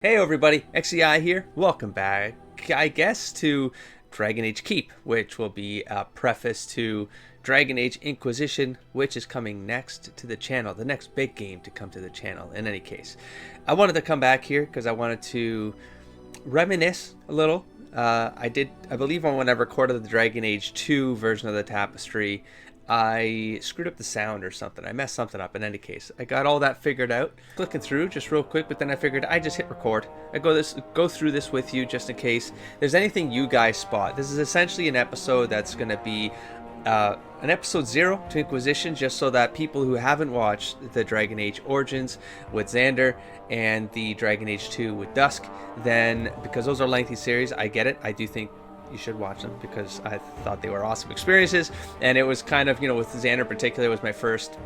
Hey everybody, XEI here. Welcome back, I guess, to Dragon Age Keep, which will be a preface to Dragon Age Inquisition, which is coming next to the channel, the next big game to come to the channel. In any case, I wanted to come back here because I wanted to reminisce a little. I believe when I recorded the Dragon Age 2 version of the Tapestry, I screwed up the sound or something. I messed something up. In any case, I got all that figured out, clicking through just real quick, but then I figured I just hit record. I go through this with you just in case there's anything you guys spot. This is essentially an episode that's going to be an episode 0 to Inquisition, just so that people who haven't watched the Dragon Age Origins with Xander and the Dragon Age 2 with Dusk, then, because those are lengthy series, I get it. I do think you should watch them because I thought they were awesome experiences, and it was kind of, with Xander in particular, it was my first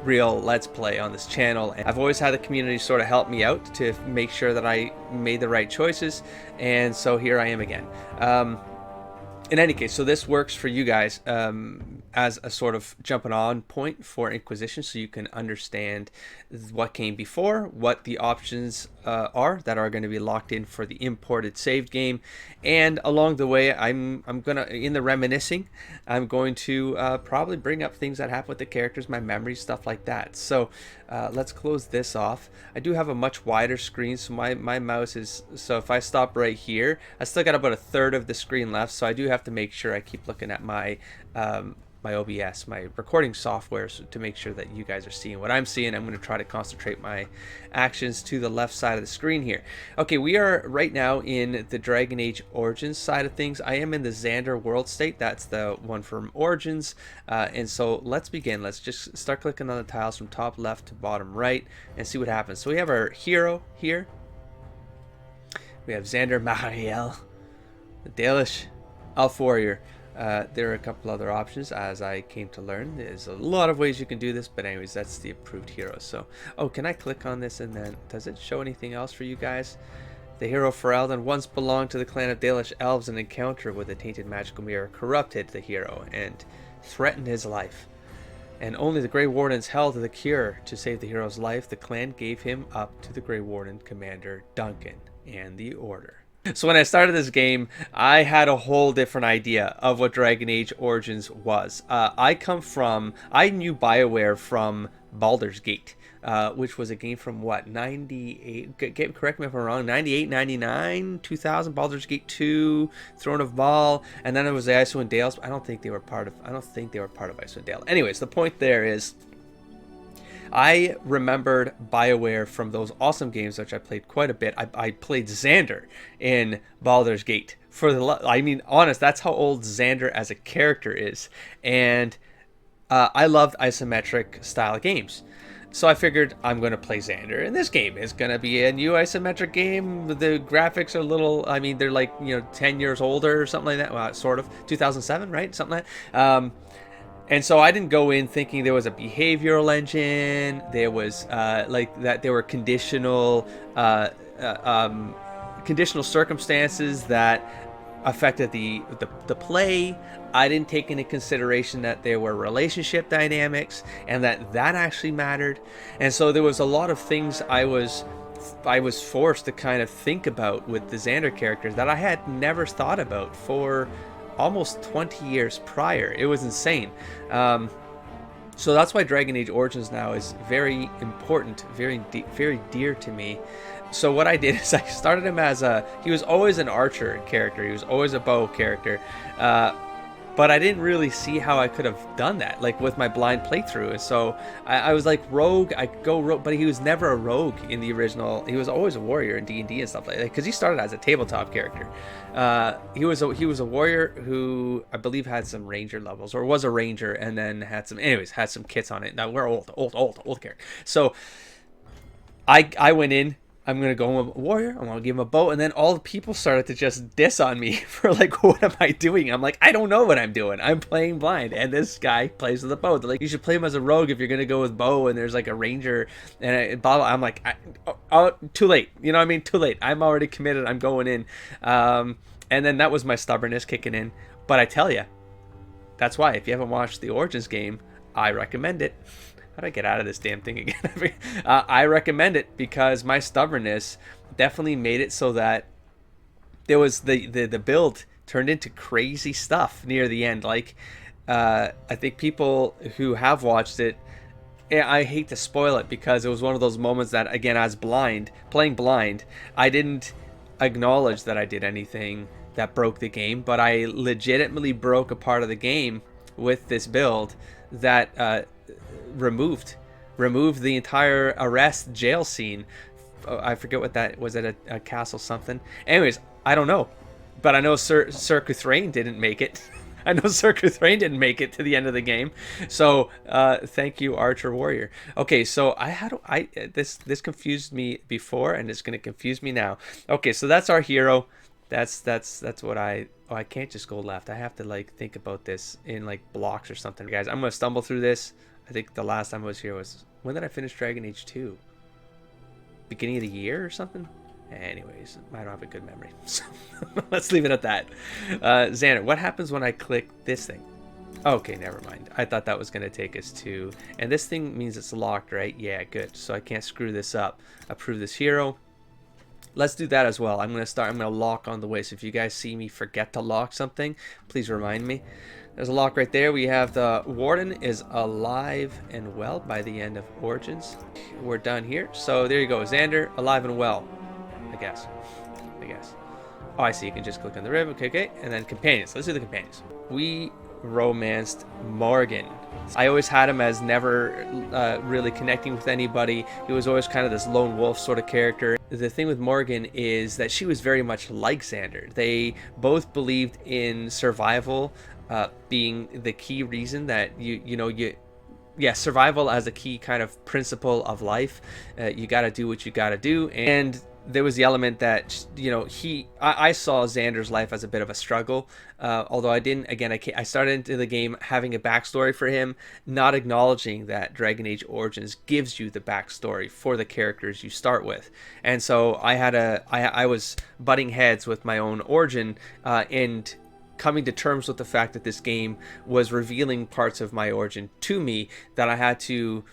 real Let's Play on this channel, and I've always had the community sort of help me out to make sure that I made the right choices, and so here I am again. In any case, so this works for you guys as a sort of jumping on point for Inquisition, so you can understand what came before, what the options are that are going to be locked in for the imported saved game, and along the way, I'm gonna, in the reminiscing, I'm going to probably bring up things that happen with the characters, my memories, stuff like that. So let's close this off. I do have a much wider screen, so my mouse is, so if I stop right here, I still got about a third of the screen left, so I do have to make sure I keep looking at my my OBS, my recording software, to make sure that you guys are seeing what I'm seeing. I'm going to try to concentrate my actions to the left side of the screen here. Okay, we are right now in the Dragon Age Origins side of things. I am in the Xander world state. That's the one from Origins. And so let's begin. Let's just start clicking on the tiles from top left to bottom right and see what happens. So we have our hero here. We have Xander Mariel, the Dalish Elf Warrior. There are a couple other options, as I came to learn. There's a lot of ways you can do this, but anyways, that's the approved hero. So, oh, can I click on this and then does it show anything else for you guys? The hero Ferelden once belonged to the clan of Dalish elves. An encounter with a tainted magical mirror corrupted the hero and threatened his life. And only the Grey Wardens held the cure to save the hero's life. The clan gave him up to the Grey Warden commander Duncan and the Order. So when I started this game, I had a whole different idea of what Dragon Age Origins was. I knew BioWare from Baldur's Gate, which was a game from what, 98, correct me if I'm wrong, 98, 99, 2000, Baldur's Gate 2, Throne of Baal, and then it was the Icewind Dales. I don't think they were part of Icewind Dale. Anyways, the point there is, I remembered BioWare from those awesome games, which I played quite a bit. I played Xander in Baldur's Gate. Honest, that's how old Xander as a character is. And I loved isometric style games. So I figured I'm going to play Xander. And this game is going to be a new isometric game. The graphics are a little, they're like, 10 years older or something like that. Well, sort of. 2007, right? Something like that. And so I didn't go in thinking there was a behavioral engine, there was there were conditional circumstances that affected the play. I didn't take into consideration that there were relationship dynamics and that actually mattered. And so there was a lot of things I was forced to kind of think about with the Xander characters that I had never thought about for almost 20 years prior. It was insane. So that's why Dragon Age Origins now is very important, very dear to me. So what I did is I started him as he was always an archer character, he was always a bow character, but I didn't really see how I could have done that, like with my blind playthrough. And so I was like rogue, I could go rogue, but he was never a rogue in the original. He was always a warrior in D&D and stuff like that, because he started as a tabletop character. He was a warrior who I believe had some ranger levels, or was a ranger, and then had some kits on it. Now we're old character. So I went in, I'm going to go with a warrior, I want to give him a bow, and then all the people started to just diss on me for like, what am I doing? I'm like, I don't know what I'm doing. I'm playing blind, and this guy plays with a bow. They're like, you should play him as a rogue if you're going to go with bow, and there's like a ranger, and I'm like, too late. You know what I mean? Too late. I'm already committed. I'm going in. And then that was my stubbornness kicking in. But I tell you, that's why, if you haven't watched the Origins game, I recommend it. How do I get out of this damn thing again? I recommend it because my stubbornness definitely made it so that there was the build turned into crazy stuff near the end. Like, I think people who have watched it, I hate to spoil it because it was one of those moments that, again, I was playing blind. I didn't acknowledge that I did anything that broke the game, but I legitimately broke a part of the game with this build that removed the entire arrest jail scene. I forget what that was. At a castle something. Anyways, I don't know, but I know Sir Cuthrain didn't make it. I know Sir Cuthrain didn't make it to the end of the game. So thank you, Archer Warrior. Okay, so this confused me before, and it's going to confuse me now. Okay, so that's our hero. That's what I can't just go left. I have to like think about this in like blocks or something. Guys, I'm going to stumble through this. I think the last time I was here was, when did I finish Dragon Age 2? Beginning of the year or something? Anyways, I don't have a good memory, so let's leave it at that. Xander, what happens when I click this thing? Okay, never mind. I thought that was going to take us to... And this thing means it's locked, right? Yeah, good. So I can't screw this up. Approve this hero. Let's do that as well. I'm going to lock on the way. So if you guys see me forget to lock something, please remind me. There's a lock right there. We have the Warden is alive and well by the end of Origins. We're done here. So there you go. Xander, alive and well. I guess. Oh, I see. You can just click on the rib. Okay. And then companions. Let's do the companions. We romanced Morgan. I always had him as never really connecting with anybody. He was always kind of this lone wolf sort of character. The thing with Morgan is that she was very much like Xander. They both believed in survival being the key reason that survival as a key kind of principle of life. You got to do what you got to do. And there was the element that, I saw Xander's life as a bit of a struggle, although I started into the game having a backstory for him, not acknowledging that Dragon Age Origins gives you the backstory for the characters you start with. And so I was butting heads with my own origin, and coming to terms with the fact that this game was revealing parts of my origin to me that I had to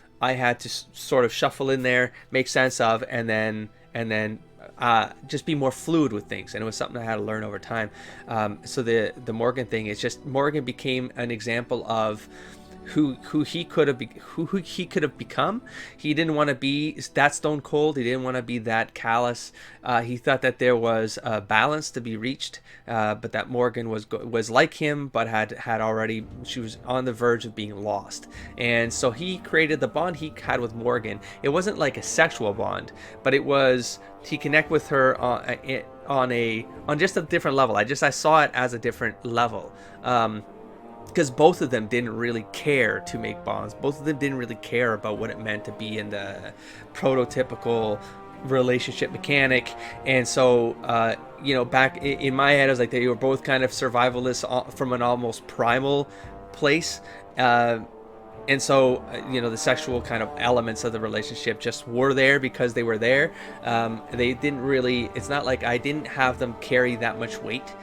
sort of shuffle in there, make sense of, and then just be more fluid with things. And it was something I had to learn over time. So the Morgan thing is just, Morgan became an example of who he could have become. He didn't want to be that stone cold. He didn't want to be that callous. He thought that there was a balance to be reached, but that Morgan was like him, but she was on the verge of being lost. And so he created the bond he had with Morgan. It wasn't like a sexual bond, but it was, he connected with her on just a different level. I saw it as a different level. Because both of them didn't really care to make bonds. Both of them didn't really care about what it meant to be in the prototypical relationship mechanic. And so, back in my head, I was like, they were both kind of survivalists from an almost primal place. And so, the sexual kind of elements of the relationship just were there because they were there. They didn't really, it's not like I didn't have them carry that much weight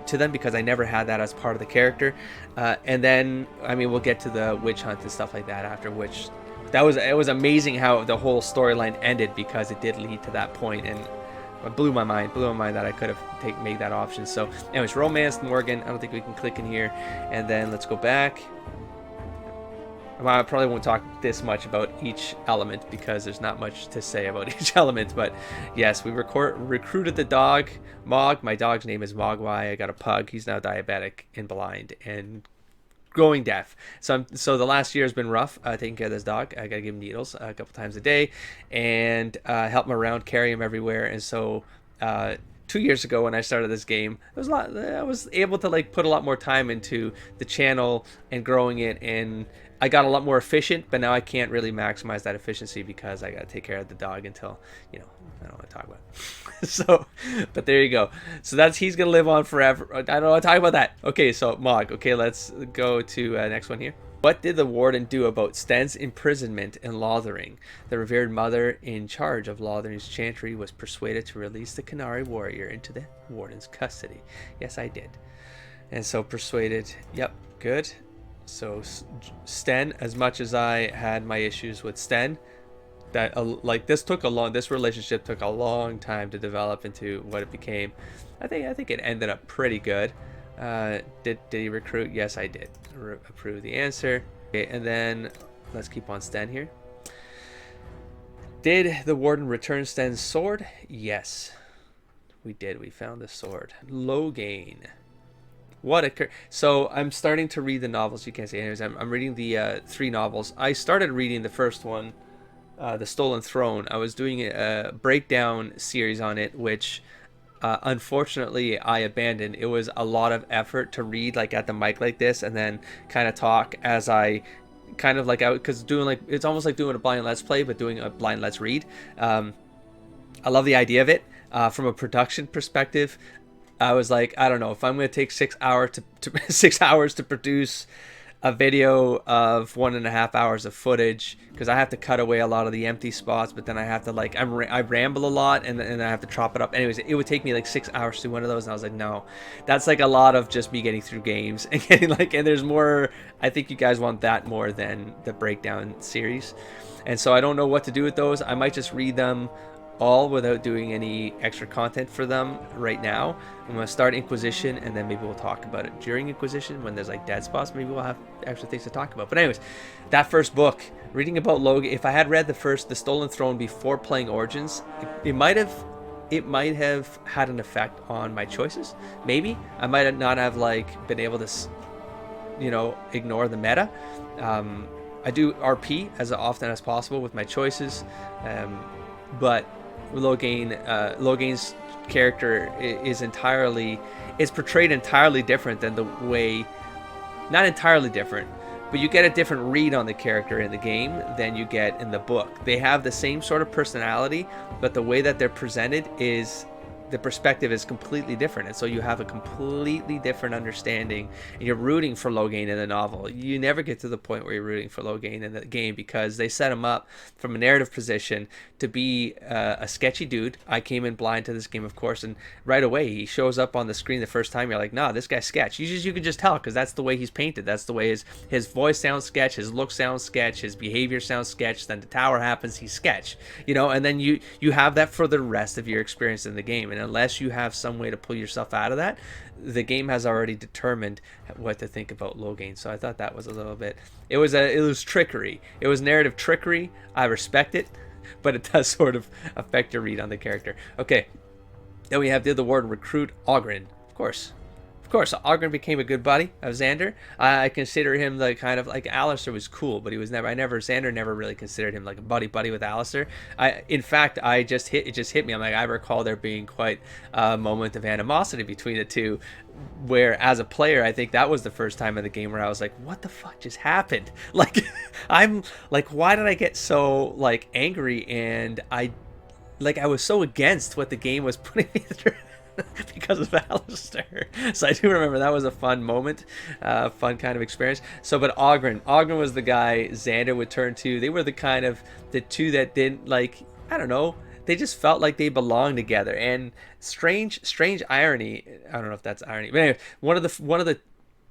to them, because I never had that as part of the character. And then, we'll get to the witch hunt and stuff like that after, which it was amazing how the whole storyline ended, because it did lead to that point, and it blew my mind that I could have made that option. So anyways, romanced Morgan. I don't think we can click in here, and then let's go back. I probably won't talk this much about each element because there's not much to say about each element, but yes, we recruited the dog, Mog. My dog's name is Mogwai. I got a pug. He's now diabetic and blind and growing deaf. So the last year has been rough taking care of this dog. I got to give him needles a couple times a day and help him around, carry him everywhere. And so 2 years ago when I started this game, I was able to put a lot more time into the channel and growing it, and I got a lot more efficient, but now I can't really maximize that efficiency because I got to take care of the dog until, I don't want to talk about it. So, but there you go. So he's going to live on forever. I don't want to talk about that. Okay, so Mog. Okay, let's go to next one here. What did the Warden do about Sten's imprisonment in Lothering? The revered mother in charge of Lothering's chantry was persuaded to release the Qunari warrior into the Warden's custody. Yes, I did. And so persuaded. Yep, good. So Sten, as much as I had my issues with Sten, that like this relationship took a long time to develop into what it became. I think it ended up pretty good. Did he recruit? Yes, I did. Approve the answer. Okay, and then let's keep on Sten here. Did the Warden return Sten's sword? Yes, we did. We found the sword. Loghain. So I'm starting to read the novels. You can't see anyways. I'm reading the 3 novels. I started reading the first one, The Stolen Throne. I was doing a breakdown series on it, which unfortunately I abandoned. It was a lot of effort to read like at the mic like this and then kind of talk as I kind of like out, because doing like, it's almost like doing a blind let's play but doing a blind let's read. I love the idea of it. From a production perspective, I was like, I don't know if I'm going to take 6 hours to 6 hours to produce a video of 1.5 hours of footage, because I have to cut away a lot of the empty spots, but then I have to like, I ramble a lot and I have to chop it up. Anyways, it would take me like 6 hours to do one of those, and I was like, no, that's like a lot of just me getting through games and getting like, and there's more. I think you guys want that more than the breakdown series, and so I don't know what to do with those. I might just read them all without doing any extra content for them right now. I'm going to start Inquisition, and then maybe we'll talk about it during Inquisition when there's like dead spots. Maybe we'll have extra things to talk about. But anyways, that first book, reading about Loghain, if I had read The Stolen Throne before playing Origins, it might have had an effect on my choices. Maybe I might not have like been able to, you know, ignore the meta. I do RP as often as possible with my choices, but Loghain's character is portrayed entirely different than the way, not entirely different, but you get a different read on the character in the game than you get in the book. They have the same sort of personality, but the way that they're presented is, the perspective is completely different, and so you have a completely different understanding, and you're rooting for Loghain in the novel. You never get to the point where you're rooting for Loghain in the game, because they set him up from a narrative position to be a sketchy dude. I came in blind to this game, of course, and right away he shows up on the screen the first time. You're like, nah, this guy's sketch. You can just tell, because that's the way he's painted. That's the way his voice sounds sketch, his look sounds sketch, his behavior sounds sketch. Then the tower happens, he's sketch, you know. And then you have that for the rest of your experience in the game. And unless you have some way to pull yourself out of that, the game has already determined what to think about Loghain. So I thought that was a little bit, it was trickery. It was narrative trickery. I respect it, but it does sort of affect your read on the character. Okay, then we have Did the Warden recruit Oghren? Of course, Oghren became a good buddy of Xander. I consider him the kind of like, Alistair was cool, but Xander never really considered him like a buddy with Alistair. In fact, it just hit me. I'm like, I recall there being quite a moment of animosity between the two, where as a player, I think that was the first time in the game where I was like, what the fuck just happened? Like, I'm like, why did I get so like angry? And I was so against what the game was putting me through because of Alistair. So I do remember that was a fun moment, fun kind of experience. So, but Oghren was the guy Xander would turn to. They were the two that didn't, like, I don't know, they just felt like they belonged together. And strange irony, I don't know if that's irony, but anyway, one of the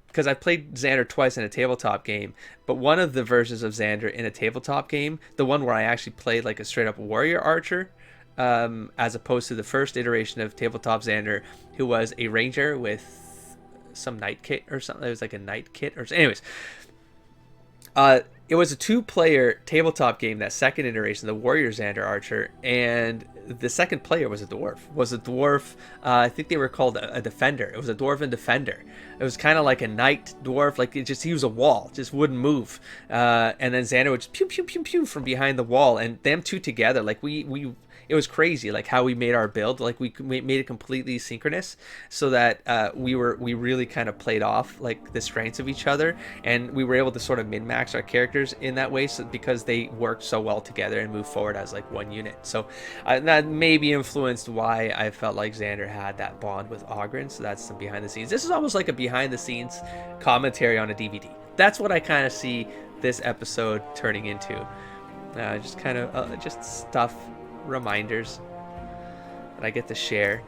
because I played Xander twice in a tabletop game, but one of the versions of Xander in a tabletop game, the one where I actually played like a straight up warrior archer, as opposed to the first iteration of tabletop Xander, who was a ranger with some knight kit or something. It was like a knight kit or anyways. It was a 2-player tabletop game, that second iteration, the warrior Xander archer, and the second player was a dwarf. I think they were called a defender. It was a dwarven defender. It was kind of like a knight dwarf, like he was a wall, just wouldn't move. And then Xander would just pew pew pew pew from behind the wall, and them two together, like it was crazy, like how we made our build. Like we made it completely synchronous, so that we really kind of played off like the strengths of each other, and we were able to sort of min-max our characters in that way, so because they worked so well together and moved forward as like one unit. So that maybe influenced why I felt like Xander had that bond with Oghren. So that's some behind the scenes. This is almost like a behind the scenes commentary on a DVD. That's what I kind of see this episode turning into. Just kind of just stuff, reminders that I get to share.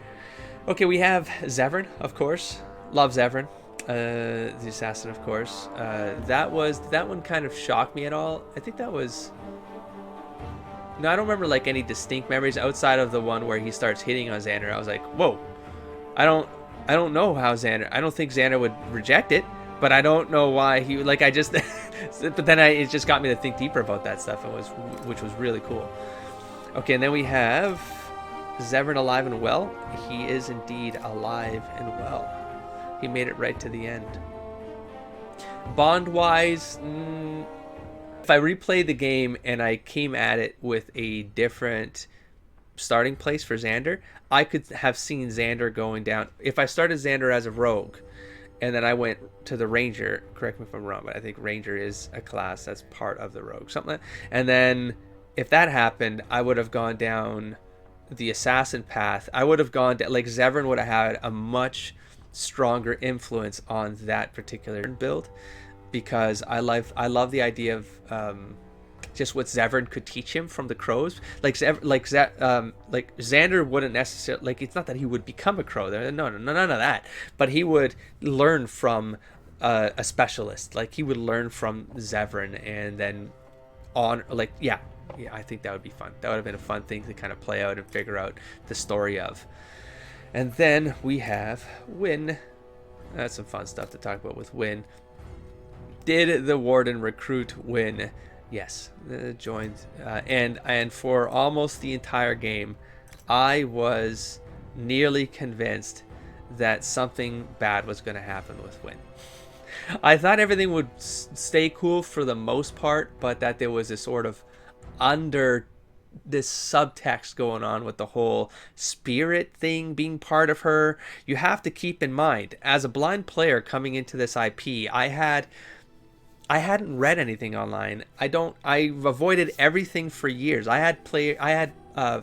Okay, we have Zevran, of course. Love Zevran. The assassin, of course. That one kind of shocked me at all. I think that was. No, I don't remember like any distinct memories outside of the one where he starts hitting on Xander. I was like, whoa. I don't know how Xander. I don't think Xander would reject it, but I don't know why he would. Like I just. But then it just got me to think deeper about that stuff. Which was really cool. Okay, and then we have Zevran alive and well. He is indeed alive and well. He made it right to the end. Bond-wise, if I replay the game and I came at it with a different starting place for Xander, I could have seen Xander going down. If I started Xander as a rogue, and then I went to the ranger, correct me if I'm wrong, but I think ranger is a class that's part of the rogue, something like that. And then if that happened, I would have gone down the assassin path. I would have gone down, like Zevran would have had a much stronger influence on that particular build, because I love the idea of just what Zevran could teach him from the crows. Like Xander wouldn't necessarily, like, it's not that he would become a crow. No, none of that. But he would learn from a specialist. Like he would learn from Zevran, and then on, like, yeah, I think that would be fun. That would have been a fun thing to kind of play out and figure out the story of. And then we have Wynn. That's some fun stuff to talk about with Wynn. Did the Warden recruit Wynn? Yes, joined. And for almost the entire game, I was nearly convinced that something bad was going to happen with Wynn. I thought everything would stay cool for the most part, but that there was this sort of this subtext going on with the whole spirit thing being part of her. You have to keep in mind, as a blind player coming into this IP, I hadn't read anything online. I've avoided everything for years. I had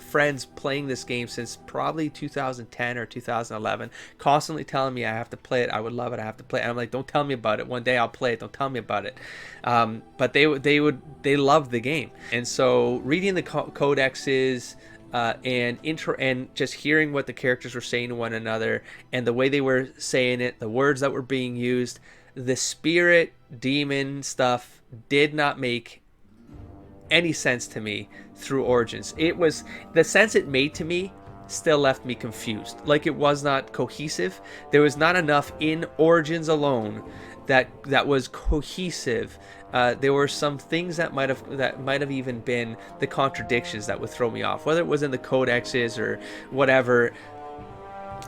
friends playing this game since probably 2010 or 2011, constantly telling me I have to play it. I would love it. I have to play it. And I'm like, don't tell me about it. One day I'll play it. Don't tell me about it. But they loved the game. And so reading the codexes and just hearing what the characters were saying to one another and the way they were saying it, the words that were being used, the spirit demon stuff did not make any sense to me through Origins. It was the sense it made to me still left me confused. Like, it was not cohesive. There was not enough in Origins alone that was cohesive. There were some things that might have even been the contradictions that would throw me off, whether it was in the codexes or whatever,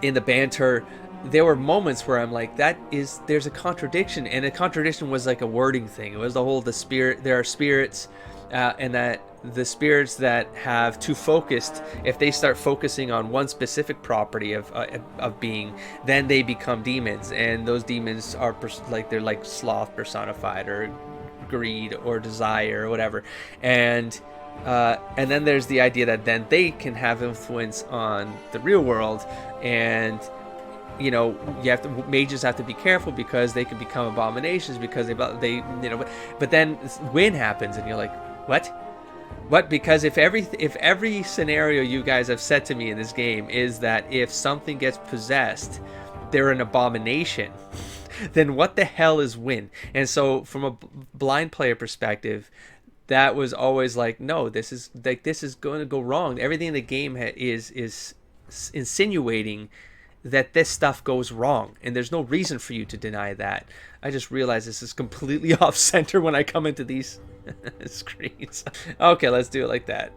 in the banter. There were moments where I'm like, there's a contradiction, and a contradiction was like a wording thing. It was the whole, there are spirits, and that the spirits that have too focused, if they start focusing on one specific property of being, then they become demons, and those demons are they're like sloth personified, or greed, or desire, or whatever, and then there's the idea that then they can have influence on the real world, and mages have to be careful because they can become abominations because but then Wynn happens and you're like, what? Because if every scenario you guys have said to me in this game is that if something gets possessed, they're an abomination, then what the hell is Wynn? And so from a blind player perspective, that was always like, no, this is going to go wrong. Everything in the game is insinuating that this stuff goes wrong, and there's no reason for you to deny that. I just realized this is completely off center when I come into these screens. Okay, let's do it like that.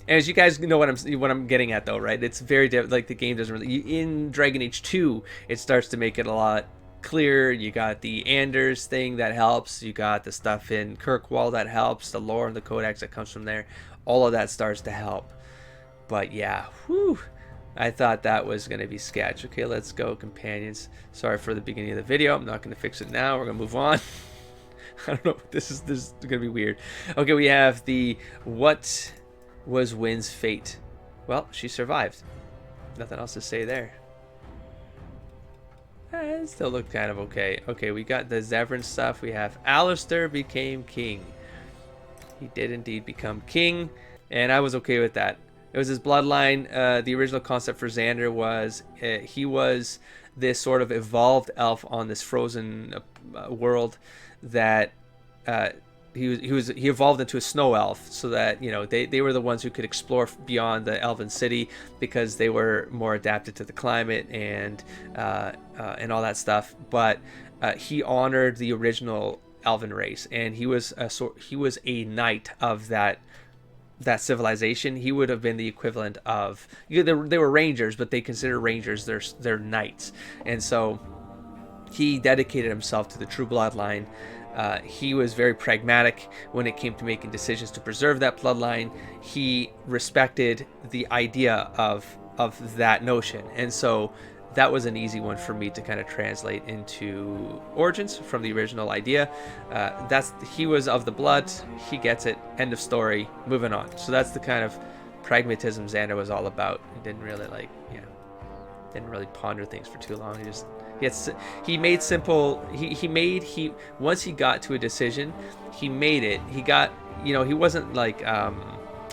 As you guys know what I'm getting at, though, right? It's very like the game doesn't really, in Dragon Age 2, it starts to make it a lot clearer. You got the Anders thing that helps. You got the stuff in Kirkwall that helps. The lore and the codex that comes from there. All of that starts to help. But yeah, whew. I thought that was going to be sketch. Okay, let's go, companions. Sorry for the beginning of the video. I'm not going to fix it now. We're going to move on. I don't know. This is going to be weird. Okay, we have what was Wynn's fate? Well, she survived. Nothing else to say there. It still looked kind of okay. Okay, we got the Zevran stuff. We have Alistair became king. He did indeed become king, and I was okay with that. It was his bloodline. The original concept for Xander was he was this sort of evolved elf on this frozen world that he evolved into a snow elf, so that, you know, they were the ones who could explore beyond the elven city because they were more adapted to the climate and all that stuff. But he honored the original elven race, and he was a knight of that civilization. He would have been the equivalent of, they were rangers, but they consider rangers their knights, and so he dedicated himself to the true bloodline. He was very pragmatic when it came to making decisions to preserve that bloodline. He respected the idea of that notion, and so that was an easy one for me to kind of translate into Origins from the original idea. He was of the blood, he gets it, end of story, moving on. So that's the kind of pragmatism Xander was all about. He didn't really didn't really ponder things for too long. He made simple. Once he got to a decision, he made it. He got, you know, he wasn't like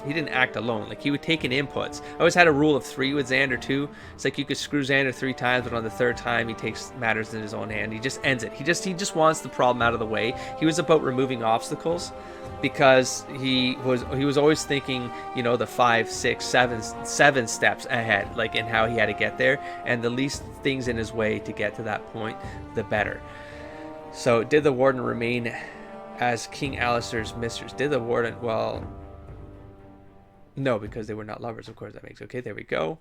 he didn't act alone. Like, he would take in inputs. I always had a rule of 3 with Xander too. It's like you could screw Xander 3 times, but on the 3rd time he takes matters in his own hand. He just ends it. He just wants the problem out of the way. He was about removing obstacles, because he was always thinking, you know, the 5, 6, 7 steps ahead, like, in how he had to get there, and the least things in his way to get to that point, the better. So did the Warden remain as King Alistair's mistress? Did the Warden, well, no, because they were not lovers, of course. That makes, okay, there we go.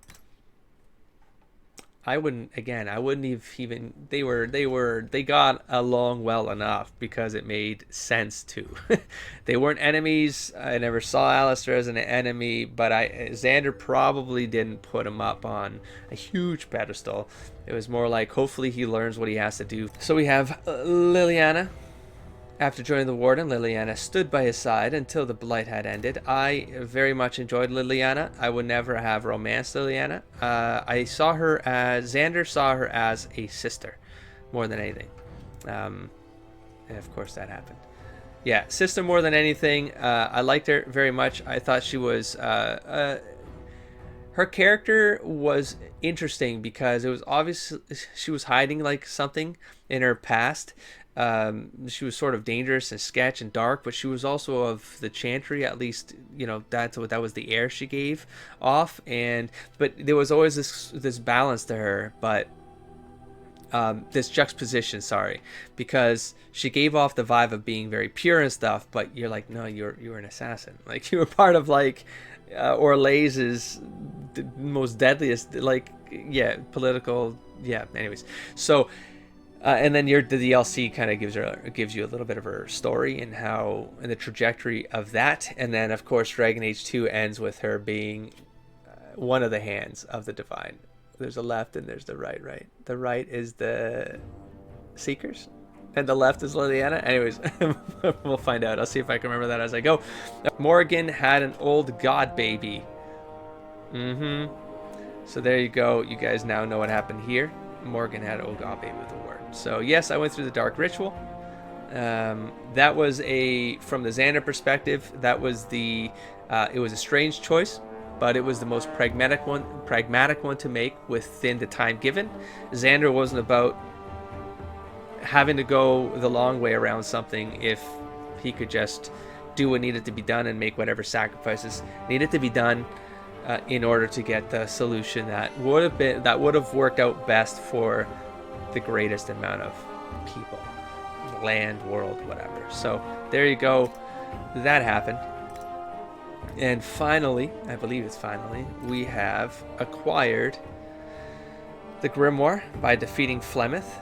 I wouldn't have even, they got along well enough because it made sense to. They weren't enemies. I never saw Alistair as an enemy, but Xander probably didn't put him up on a huge pedestal. It was more like, hopefully he learns what he has to do. So we have Liliana. After joining the Warden, Liliana stood by his side until the Blight had ended. I very much enjoyed Liliana. I would never have romanced Liliana. Xander saw her as a sister more than anything. And of course that happened. Yeah, sister more than anything. I liked her very much. I thought she was... her character was interesting because it was obvious she was hiding like something in her past. She was sort of dangerous and sketch and dark, but she was also of the Chantry, at least, you know, that was the air she gave off. But there was always this balance to her, but this juxtaposition, because she gave off the vibe of being very pure and stuff, but you're like, no, you're an assassin. Like, you were part of, like, Orlais's most deadliest, like, yeah, political, yeah, anyways. So and then the DLC kind of gives you a little bit of her story and the trajectory of that, and then of course Dragon Age 2 ends with her being one of the hands of the Divine. There's a left and there's the right. The right is the Seekers, and the left is Liliana. Anyways, we'll find out. I'll see if I can remember that as I go. Morgan had an old god baby. So there you go. You guys now know what happened here. Morgan had an old god baby with the Warden. So yes, I went through the Dark Ritual. That was from the Xander perspective, that was it was a strange choice, but it was the most pragmatic one to make within the time given. Xander wasn't about having to go the long way around something if he could just do what needed to be done and make whatever sacrifices needed to be done in order to get the solution that would have worked out best for the greatest amount of people, land, world, whatever. So there you go. That happened. And finally, I believe it's finally, we have acquired the Grimoire by defeating Flemeth.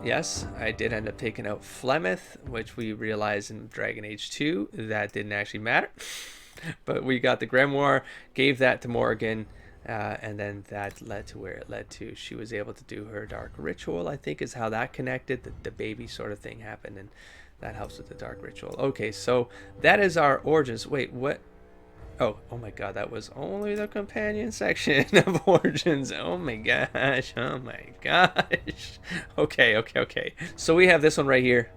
Yes, I did end up taking out Flemeth, which we realized in Dragon Age 2 that didn't actually matter. But we got the Grimoire, gave that to Morgan, and then that led to where it led to. She was able to do her Dark Ritual, I think is how that connected. The baby sort of thing happened, and that helps with the Dark Ritual. Okay, so that is our Origins. Wait, what? Oh my god, that was only the companion section of Origins. Oh my gosh. Okay. So we have this one right here.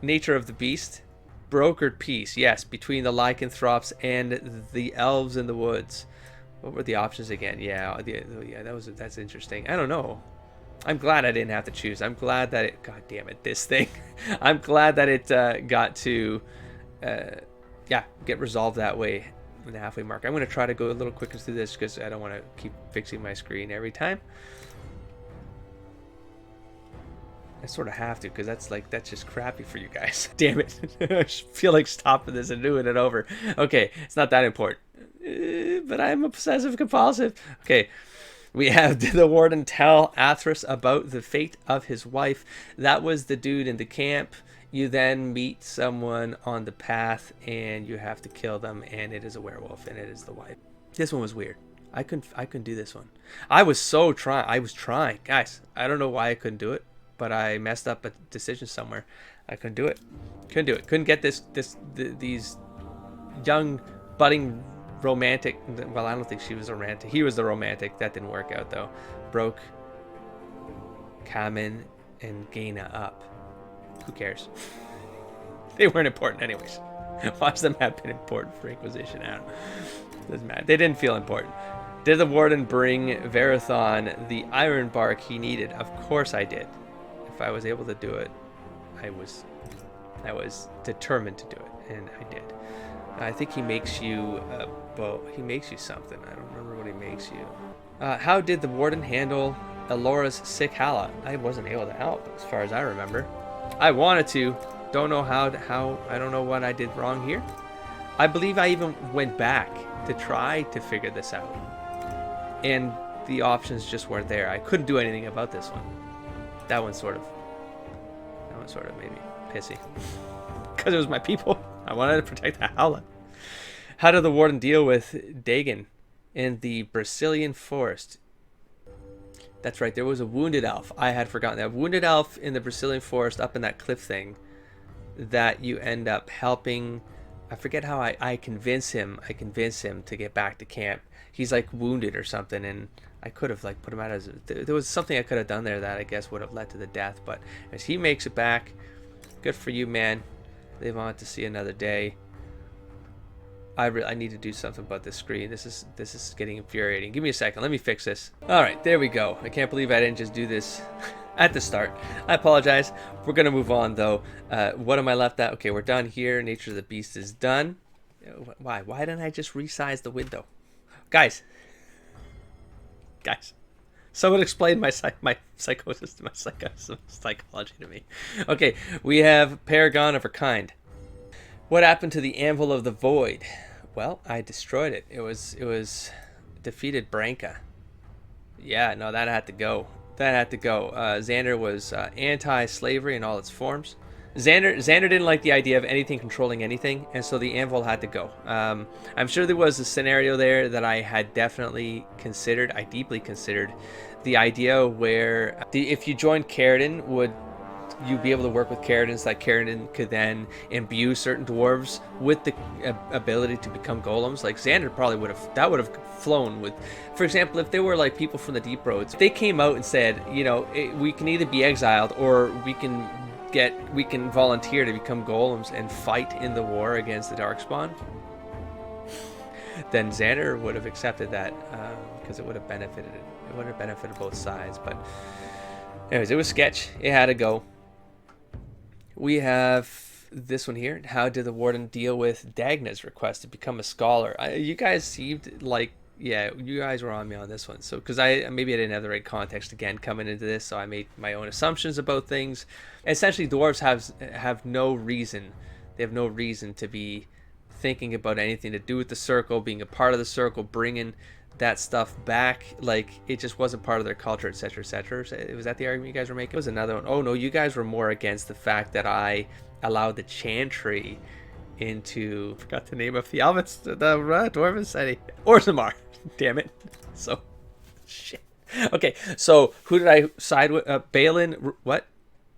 Nature of the Beast. Brokered peace, yes, between the lycanthropes and the elves in the woods. What were the options again? Yeah, yeah, that's interesting. I don't know. I'm glad I didn't have to choose. I'm glad that it, god damn it, this thing. I'm glad that it got to, yeah, get resolved that way in the halfway mark. I'm going to try to go a little quicker through this because I don't want to keep fixing my screen every time. I sort of have to because that's just crappy for you guys. Damn it. I feel like stopping this and doing it over. Okay, it's not that important. But I'm obsessive compulsive. Okay. We have, did the warden tell Athros about the fate of his wife? That was the dude in the camp. You then meet someone on the path and you have to kill them, and it is a werewolf and it is the wife. This one was weird. I couldn't do this one. I was trying. Guys, I don't know why I couldn't do it, but I messed up a decision somewhere. I couldn't do it. Couldn't get these young budding romantic, well, I don't think she was romantic. He was the romantic. That didn't work out though. Broke Kamen and Gaina up. Who cares? They weren't important anyways. Watch them have been important for Inquisition. I don't know. Doesn't matter. They didn't feel important. Did the warden bring Varathon the iron bark he needed? Of course I did. If I was able to do it, I was determined to do it, and I did. I think he makes you a bow. He makes you something. I don't remember what he makes you. How did the warden handle Elora's sick Hala? I wasn't able to help, as far as I remember. I wanted to. Don't know how. I don't know what I did wrong here. I believe I even went back to try to figure this out, and the options just weren't there. I couldn't do anything about this one. That one sort of made me pissy because it was my people. I wanted to protect the Hala. How did the warden deal with Dagon in the Brazilian forest? That's right, there was a wounded elf. I had forgotten that. Wounded elf in the Brazilian forest up in that cliff thing that you end up helping. I forget how I convince him. I convince him to get back to camp. He's like wounded or something, and I could have like put him out as there was something I could have done there that I guess would have led to the death. But as he makes it back, good for you, man. Live on to see another day. I need to do something about this screen. This is getting infuriating. Give me a second. Let me fix this. All right, there we go. I can't believe I didn't just do this at the start. I apologize. We're gonna move on though. What am I left at? Okay, we're done here. Nature of the beast is done. Why didn't I just resize the window, guys? Someone explain my psychosis to my psychology to me. Okay, we have Paragon of her kind. What happened to the Anvil of the Void? Well, I destroyed it. It was defeated Branka. Yeah, no, that had to go. Xander was anti-slavery in all its forms. Xander didn't like the idea of anything controlling anything, and so the Anvil had to go. I'm sure there was a scenario there that I had definitely considered. I deeply considered the idea where if you joined Caridin, would you be able to work with Caridins, like Caridin could then imbue certain dwarves with the ability to become golems? Like Xander probably would have flown with, for example, if there were like people from the Deep Roads, if they came out and said, you know, we can either be exiled or we can volunteer to become golems and fight in the war against the Darkspawn, then Xander would have accepted that because it would have benefited both sides. But anyways, it was sketch. It had to go. We have this one here. How did the warden deal with Dagna's request to become a scholar? You guys seemed like, yeah, you guys were on me on this one. So because maybe I didn't have the right context again coming into this, so I made my own assumptions about things. Essentially, dwarves have no reason. They have no reason to be thinking about anything to do with the circle, being a part of the circle, bringing that stuff back. Like, it just wasn't part of their culture, etc., etc. Was that the argument you guys were making? It was another one. Oh no, you guys were more against the fact that I allowed the chantry into, forgot the name of the Dwarven city, Orzammar. Damn it. So shit. Okay, so who did I side with? Balin. What?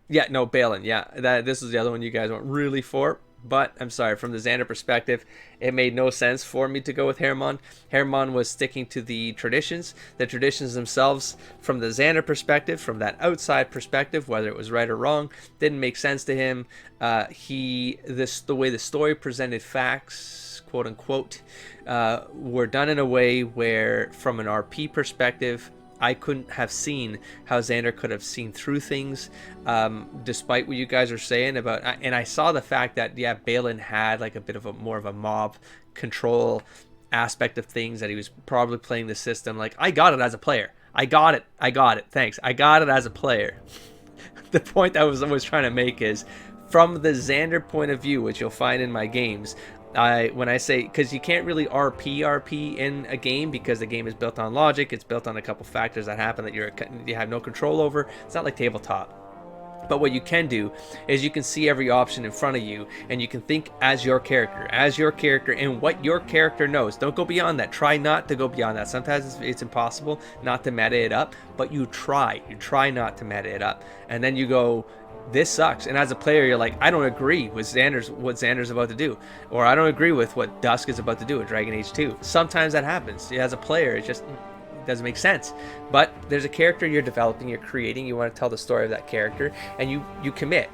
Yeah, no, Balin. Yeah, this is the other one you guys weren't really for. But I'm sorry, from the Xander perspective, it made no sense for me to go with Hermon. Hermon was sticking to the traditions themselves. From the Xander perspective, from that outside perspective, whether it was right or wrong, didn't make sense to him. The way the story presented facts, quote unquote, were done in a way where, from an RP perspective, I couldn't have seen how Xander could have seen through things, despite what you guys are saying about. And I saw the fact that, yeah, Balin had like a bit of more of a mob control aspect of things, that he was probably playing the system like, I got it as a player. I got it. Thanks. I got it as a player. The point I was always trying to make is, from the Xander point of view, which you'll find in my games, when I say, because you can't really RP in a game, because the game is built on logic, it's built on a couple factors that happen that you have no control over. It's not like tabletop. But what you can do is you can see every option in front of you, and you can think as your character, and what your character knows. Don't go beyond that. Try not to go beyond that. Sometimes it's impossible not to meta it up, but you try not to meta it up, and then you go, this sucks. And as a player, you're like, I don't agree with what Xander's about to do, or I don't agree with what Dusk is about to do at Dragon Age 2. Sometimes that happens. As a player, it just doesn't make sense. But there's a character you're developing, you're creating, you want to tell the story of that character, and you commit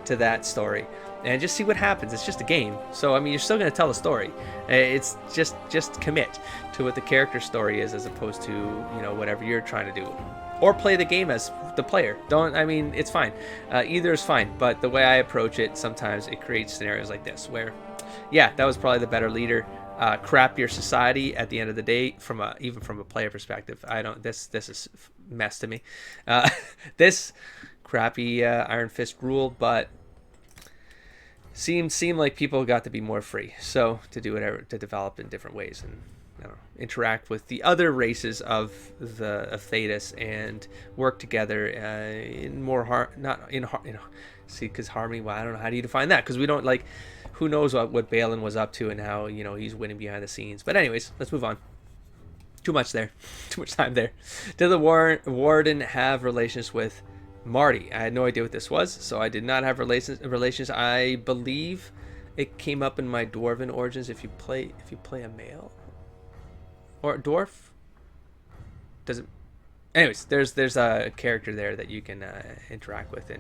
to that story, and just see what happens. It's just a game, so I mean, you're still going to tell the story. It's just commit to what the character story is, as opposed to, you know, whatever you're trying to do. Or play the game as the player. It's fine. Either is fine. But the way I approach it, sometimes it creates scenarios like this, where, yeah, that was probably the better leader. Crappier society at the end of the day, even from a player perspective. This is mess to me. This crappy Iron Fist rule, but seemed like people got to be more free. So to do whatever, to develop in different ways, and I don't know, interact with the other races of Thedas, and work together in more because harmony. Well, I don't know, how do you define that? Because we don't, like, who knows what Balin was up to and how, you know, he's winning behind the scenes. But anyways, let's move on. Too much time there. Did the Warden have relations with Marty? I had no idea what this was, so I did not have relations. I believe it came up in my Dwarven origins. If you play a male or a dwarf, does it? Anyways, there's a character there that you can interact with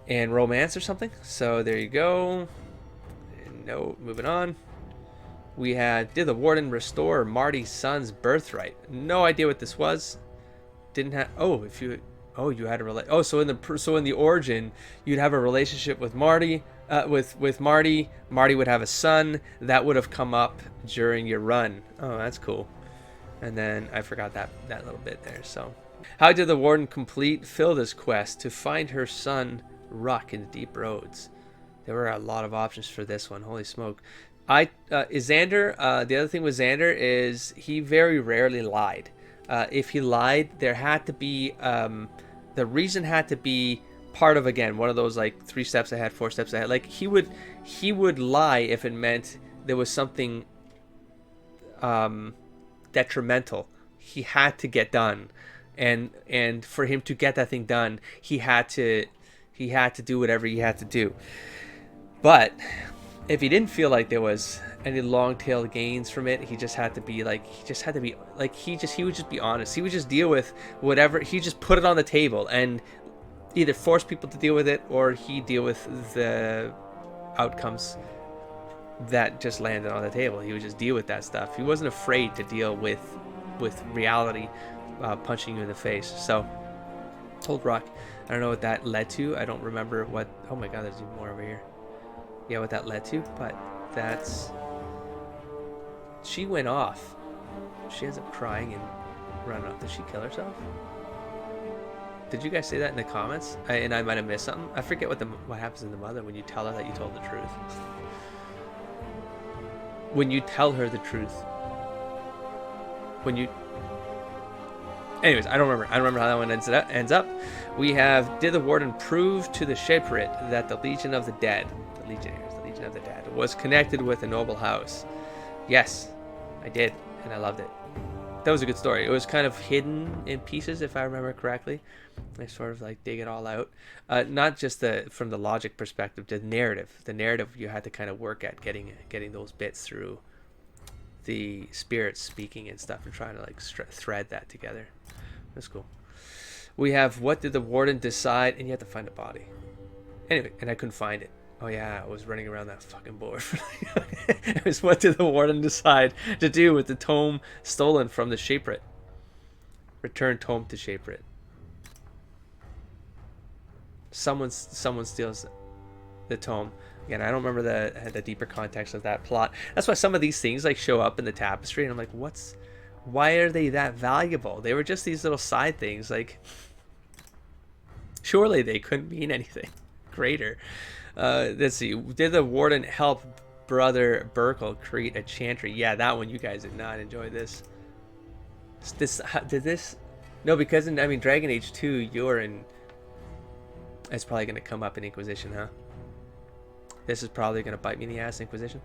and romance or something. So there you go. No, moving on. We had, did the Warden restore Marty's son's birthright? No idea what this was. Didn't have. You had a so in the origin, you'd have a relationship with Marty. With Marty. Marty would have a son that would have come up during your run. Oh, that's cool. And then I forgot that little bit there. So, how did the Warden fill this quest to find her son Ruck in the Deep Roads? There were a lot of options for this one. Holy smoke! Xander. The other thing with Xander is he very rarely lied. If he lied, there had to be the reason had to be part of, again, one of those like 3 steps ahead, 4 steps ahead. Like he would lie if it meant there was something detrimental he had to get done, and for him to get that thing done, he had to do whatever he had to do. But if he didn't feel like there was any long tail gains from it, he would just be honest. He would just deal with whatever. He just put it on the table and either force people to deal with it, or he deal with the outcomes that just landed on the table. He would just deal with that stuff. He wasn't afraid to deal with reality punching you in the face. So, told Rock, I don't know what that led to. I don't remember what. Oh my God, there's even more over here. Yeah, what that led to, but that's. She went off. She ends up crying and running off. Did she kill herself? Did you guys say that in the comments? And I might have missed something. I forget what happens in the mother when you tell her that you told the truth. When you tell her the truth. Anyways, I don't remember. I don't remember how that one ends up. We have, did the Warden prove to the Sheprit that the Legion of the Dead, the Legion of the Dead, was connected with a noble house? Yes, I did, and I loved it. that was a good story. It was kind of hidden in pieces, if I remember correctly. I sort of like dig it all out. Not just from the logic perspective, the narrative. The narrative you had to kind of work at getting those bits through the spirits speaking and stuff, and trying to like thread that together. That's cool. We have what did the warden decide, and you have to find a body. Anyway, and I couldn't find it. Oh yeah, I was running around that fucking board. It was what did the warden decide to do with the tome stolen from the Shaperit? Return tome to Shaperit. Someone steals the tome. Again, I don't remember the deeper context of that plot. That's why some of these things like show up in the tapestry, and I'm like, why are they that valuable? They were just these little side things. Like, surely they couldn't mean anything greater. Let's see. Did the warden help Brother Burkle create a chantry? Yeah, that one. You guys did not enjoy this. No, because in Dragon Age 2, you're in. It's probably going to come up in Inquisition, huh? This is probably going to bite me in the ass, Inquisition.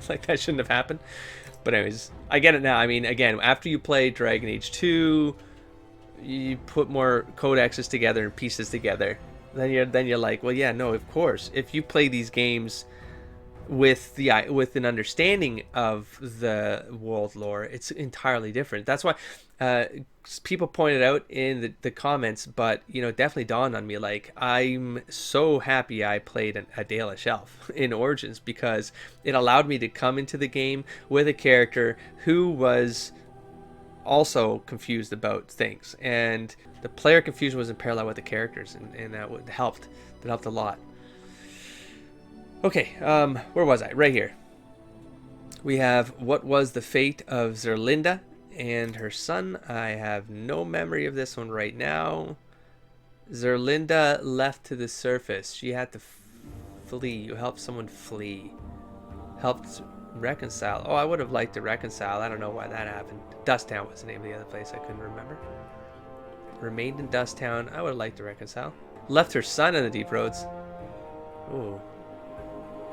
Like, that shouldn't have happened. But anyways, I get it now. I mean, again, after you play Dragon Age 2, you put more codexes together and pieces together. Then you're like, well, yeah, no, of course. If you play these games with an understanding of the world lore, it's entirely different. That's why people pointed out in the comments, but it definitely dawned on me, like, I'm so happy I played a Dalish elf in Origins, because it allowed me to come into the game with a character who was also confused about things, and the player confusion was in parallel with the characters, and that helped a lot. Okay, where was I? Right here. We have what was the fate of Zerlinda and her son. I have no memory of this one right now. Zerlinda left to the surface. She had to flee. You helped someone flee. Helped reconcile. Oh, I would have liked to reconcile. I don't know why that happened. Dusttown was the name of the other place. I couldn't remember. Remained in Dusttown. I would have liked to reconcile. Left her son in the deep roads. Ooh.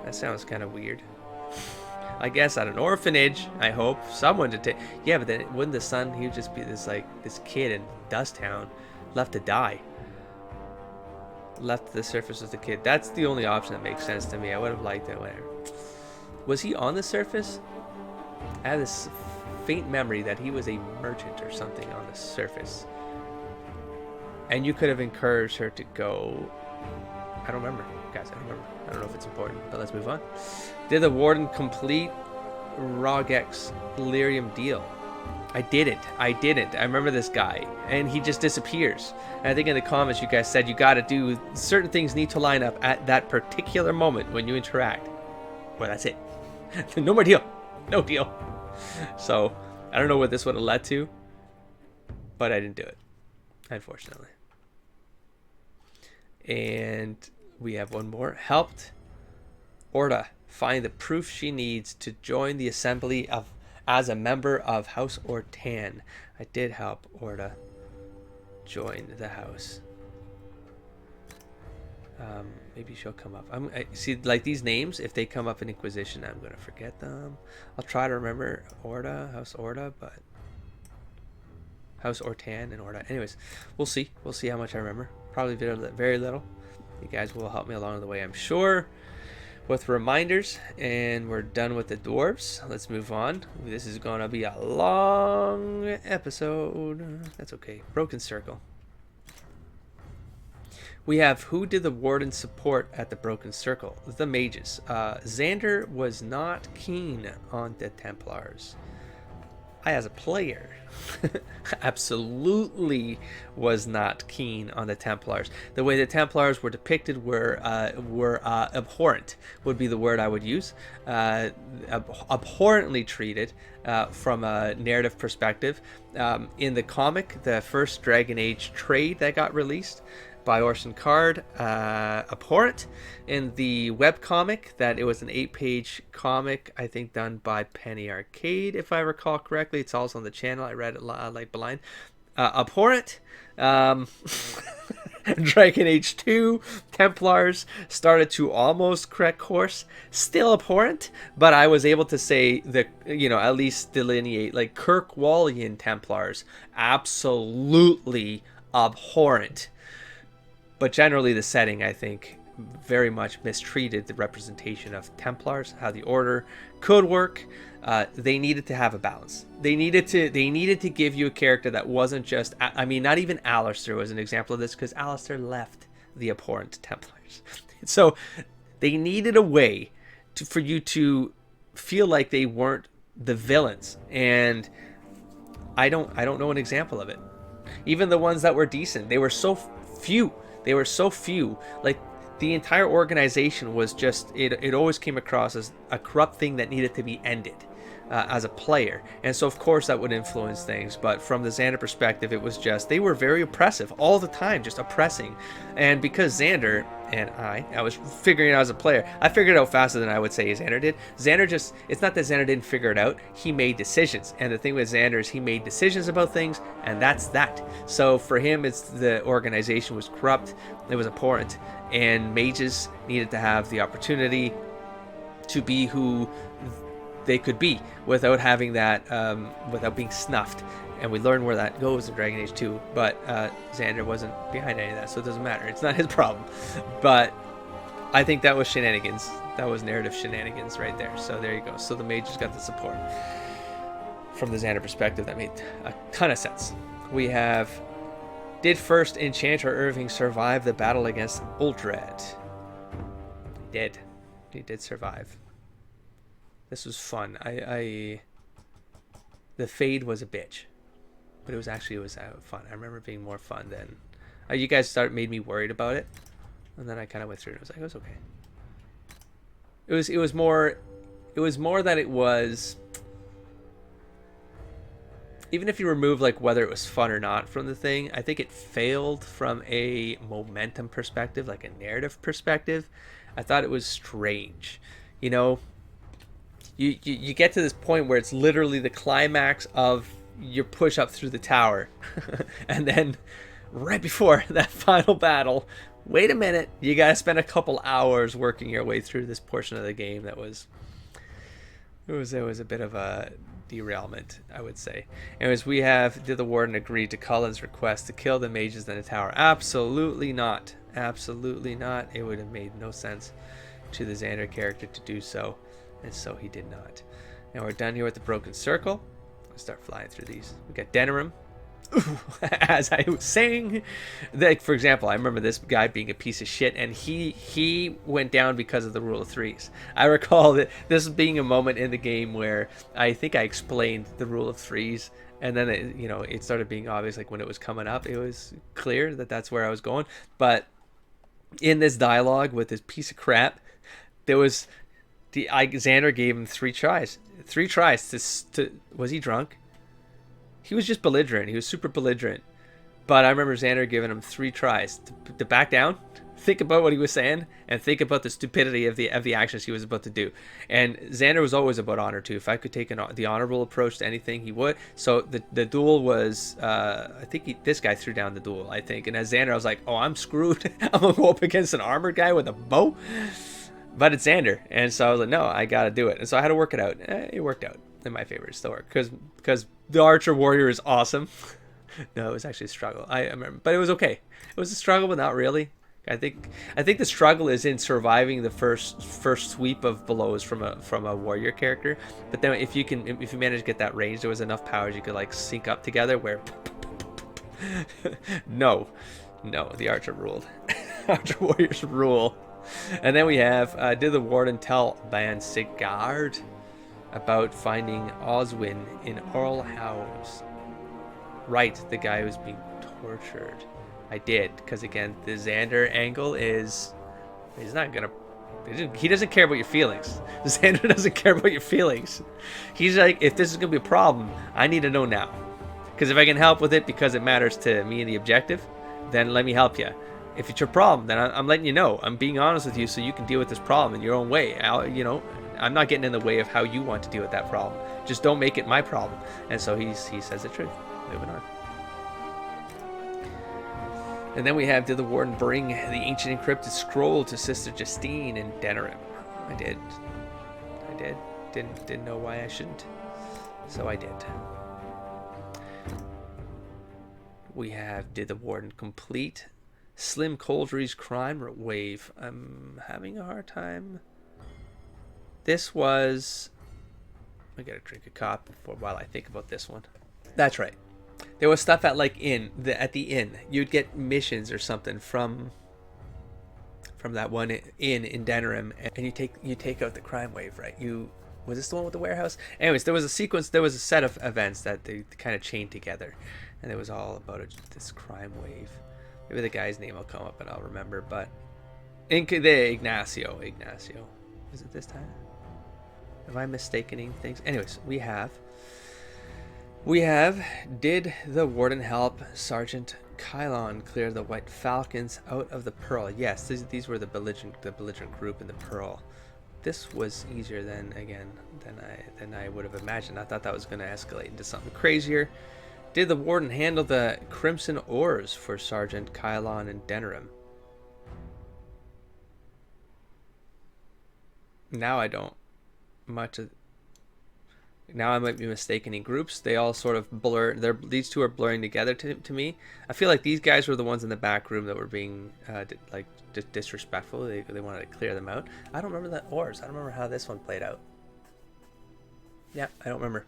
That sounds kind of weird. I guess at an orphanage, I hope. Someone to take. Yeah, but then wouldn't the son, he would just be this kid in Dusttown, left to die. Left to the surface with the kid. That's the only option that makes sense to me. I would have liked that. Whatever. Was he on the surface? I have this faint memory that he was a merchant or something on the surface. And you could have encouraged her to go. I don't remember. Guys, I don't remember. I don't know if it's important, but let's move on. Did the warden complete Rogek's Lyrium deal? I didn't. I remember this guy, and he just disappears. And I think in the comments you guys said you got to do certain things need to line up at that particular moment when you interact. Well, that's it. No more deal. No deal. So, I don't know what this would have led to, but I didn't do it, unfortunately. And we have one more. Helped Orda find the proof she needs to join the assembly as a member of House Ortan. I did help Orda join the house. Maybe she'll come up. I see, like, these names, if they come up in Inquisition, I'm gonna forget them. I'll try to remember Orda, House Orda, but House Ortan and Orda. Anyways, we'll see how much I remember. Probably very little. You guys will help me along the way, I'm sure, with reminders. And we're done with the dwarves. Let's move on. This is gonna be a long episode. That's okay. Broken Circle. We have who did the warden support at the Broken Circle? The mages. Xander was not keen on the Templars. I, as a player, absolutely was not keen on the Templars. The way the Templars were depicted were abhorrent, would be the word I would use. Abhorrently treated from a narrative perspective. In the comic, the first Dragon Age trade that got released by Orson Card, abhorrent. In the webcomic, that it was an 8-page comic, I think done by Penny Arcade, if I recall correctly. It's also on the channel. I read it like blind. Abhorrent. Dragon Age 2, Templars started to almost correct course. Still abhorrent, but I was able to say that, you know, at least delineate, like, Kirkwallian Templars, absolutely abhorrent. But generally the setting, I think, very much mistreated the representation of Templars, how the order could work. They needed to have a balance. They needed to give you a character that wasn't just, I mean, not even Alistair was an example of this, because Alistair left the abhorrent Templars. So they needed a way for you to feel like they weren't the villains. And I don't know an example of it. Even the ones that were decent, they were so few. Like, the entire organization was just, it always came across as a corrupt thing that needed to be ended as a player. And so, of course, that would influence things. But from the Xander perspective, it was just, they were very oppressive all the time, just oppressing. And because Xander and I was figuring it out as a player, I figured it out faster than I would say Xander did. Xander just, it's not that Xander didn't figure it out, he made decisions. And the thing with Xander is he made decisions about things, and that's that. So for him, it's the organization was corrupt, it was abhorrent, and mages needed to have the opportunity to be who they could be without having that, without being snuffed. And we learn where that goes in Dragon Age 2, but Xander wasn't behind any of that, so it doesn't matter. It's not his problem. But I think that was shenanigans. That was narrative shenanigans right there. So there you go. So the mages got the support. From the Xander perspective, that made a ton of sense. We have, did first Enchanter Irving survive the battle against Uldred? He did. He did survive. This was fun. The fade was a bitch. But it was fun. I remember it being more fun than... you guys made me worried about it. And then I kind of went through it. It was okay. It was more that it was... Even if you remove, like, whether it was fun or not from the thing, I think it failed from a momentum perspective, like a narrative perspective. I thought it was strange. You know, you get to this point where it's literally the climax of your push up through the tower. And then right before that final battle, wait a minute, you got to spend a couple hours working your way through this portion of the game. It was a bit of a derailment, I would say. Anyways, we have, did the Warden agree to Cullen's request to kill the mages in the tower? Absolutely not. Absolutely not. It would have made no sense to the Xander character to do so, and so he did not. Now we're done here with the Broken Circle. Let's start flying through these. We got Dennerim. As I was saying, like, for example, I remember this guy being a piece of shit, and he went down because of the rule of threes. I recall that this being a moment in the game where I think I explained the rule of threes, and then it started being obvious, like when it was coming up, it was clear that that's where I was going. But in this dialogue with this piece of crap, there was Xander gave him 3 tries. 3 tries to was he drunk? He was just belligerent. He was super belligerent. But I remember Xander giving him 3 tries to back down, think about what he was saying, and think about the stupidity of the actions he was about to do. And Xander was always about honor too. If I could take the honorable approach to anything, he would. So the duel was, I think this guy threw down the duel, I think. And as Xander, I was like, oh, I'm screwed. I'm going to go up against an armored guy with a bow? But it's Xander. And so I was like, no, I got to do it. And so I had to work it out. It worked out in my favor. It still worked. Because the Archer Warrior is awesome. No, it was actually a struggle. I remember, but it was okay. It was a struggle, but not really. I think the struggle is in surviving the first sweep of blows from a warrior character. But then if you manage to get that range, there was enough powers you could like sync up together. Where no, the Archer ruled. Archer Warriors rule. And then we have did the Warden tell Ban Sigurd about finding Oswin in Earl House? Right, the guy who's being tortured. I did, because again, the Xander angle is, he doesn't care about your feelings. Xander doesn't care about your feelings. He's like, if this is going to be a problem, I need to know now. Because if I can help with it because it matters to me and the objective, then let me help you. If it's your problem, then I'm letting you know. I'm being honest with you so you can deal with this problem in your own way. I'm not getting in the way of how you want to deal with that problem. Just don't make it my problem. And so he says the truth. Moving on. And then we have, did the Warden bring the ancient encrypted scroll to Sister Justine in Dennerim? I did. Didn't know why I shouldn't. So I did. We have, did the Warden complete Slim Coldry's crime wave? I'm having a hard time. This was... I gotta drink a cup while I think about this one. That's right. There was stuff at like at the inn. You'd get missions or something from that one inn in Dennerim, and you take out the crime wave, right? Was this the one with the warehouse? Anyways, there was a sequence. There was a set of events that they kind of chained together, and it was all about this crime wave. Maybe the guy's name will come up and I'll remember. But Ignacio. Is it this time? Am I mistaking things? Anyways, we have, did the Warden help Sergeant Kylon clear the White Falcons out of the Pearl? Yes, these were the belligerent group in the Pearl. This was easier than I would have imagined. I thought that was going to escalate into something crazier. Did the Warden handle the Crimson Ores for Sergeant Kylon and Dennerim? Now I don't. Now I might be mistaken in groups. They all sort of blur. These two are blurring together to me. I feel like these guys were the ones in the back room that were being disrespectful. They wanted to clear them out. I don't remember that ores. I don't remember how this one played out. Yeah, I don't remember.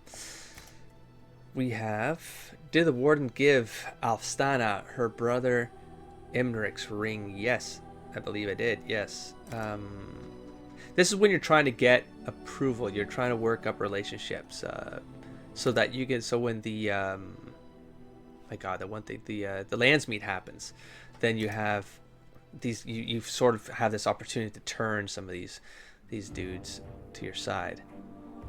We have, did the Warden give Alfstana her brother Imric's ring? Yes, I believe I did. Yes. This is when you're trying to get approval. You're trying to work up relationships, so that you get. So when the the Landsmeet happens, then you have these. You sort of have this opportunity to turn some of these dudes to your side.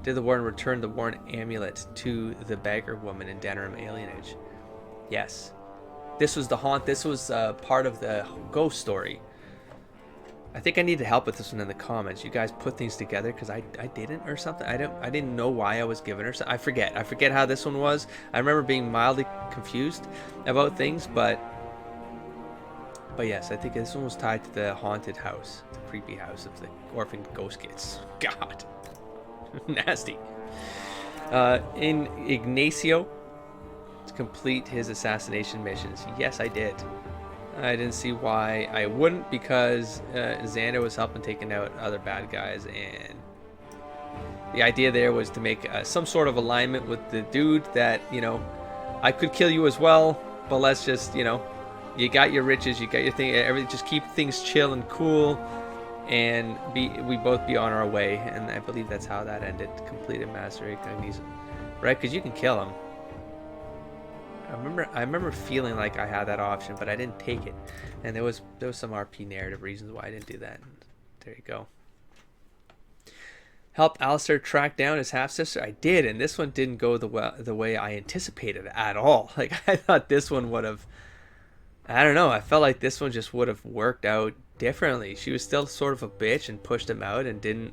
Did the Warden return the Warden amulet to the beggar woman in Dennerim Alienage? Yes. This was the haunt. This was part of the ghost story. I think I need to help with this one in the comments. You guys put things together because I didn't or something. I didn't know why I was giving her. I forget how this one was. I remember being mildly confused about things, but yes, I think this one was tied to the haunted house, the creepy house of the orphan ghost kids. God, nasty. In Ignacio to complete his assassination missions. Yes, I did. I didn't see why I wouldn't, because Xander was helping taking out other bad guys, and the idea there was to make some sort of alignment with the dude that, I could kill you as well, but let's just, you got your riches, you got your thing, everything, just keep things chill and cool, and we both be on our way. And I believe that's how that ended. Completed master incognito, right? Because you can kill him. I remember feeling like I had that option, but I didn't take it, and there was some RP narrative reasons why I didn't do that. And there you go. Help Alistair track down his half sister. I did, and this one didn't go the way I anticipated at all. Like, I thought this one would have. I don't know. I felt like this one just would have worked out differently. She was still sort of a bitch and pushed him out and didn't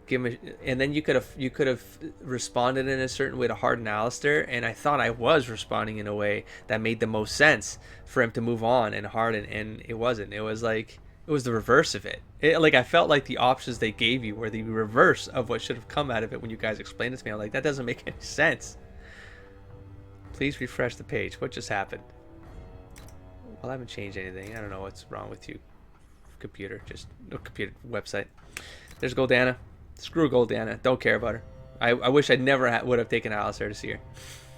give him and then you could have responded in a certain way to harden Alistair, and I thought I was responding in a way that made the most sense for him to move on and harden, and it wasn't. It was like, it was the reverse of it. Like, I felt like the options they gave you were the reverse of what should have come out of it when you guys explained it to me. I'm like, that doesn't make any sense. Please refresh the page. What just happened? Well, I haven't changed anything. I don't know what's wrong with you, computer. Just no computer website. There's Goldana. Screw Goldana. Don't care about her. I wish I never would have taken Alistair to see her.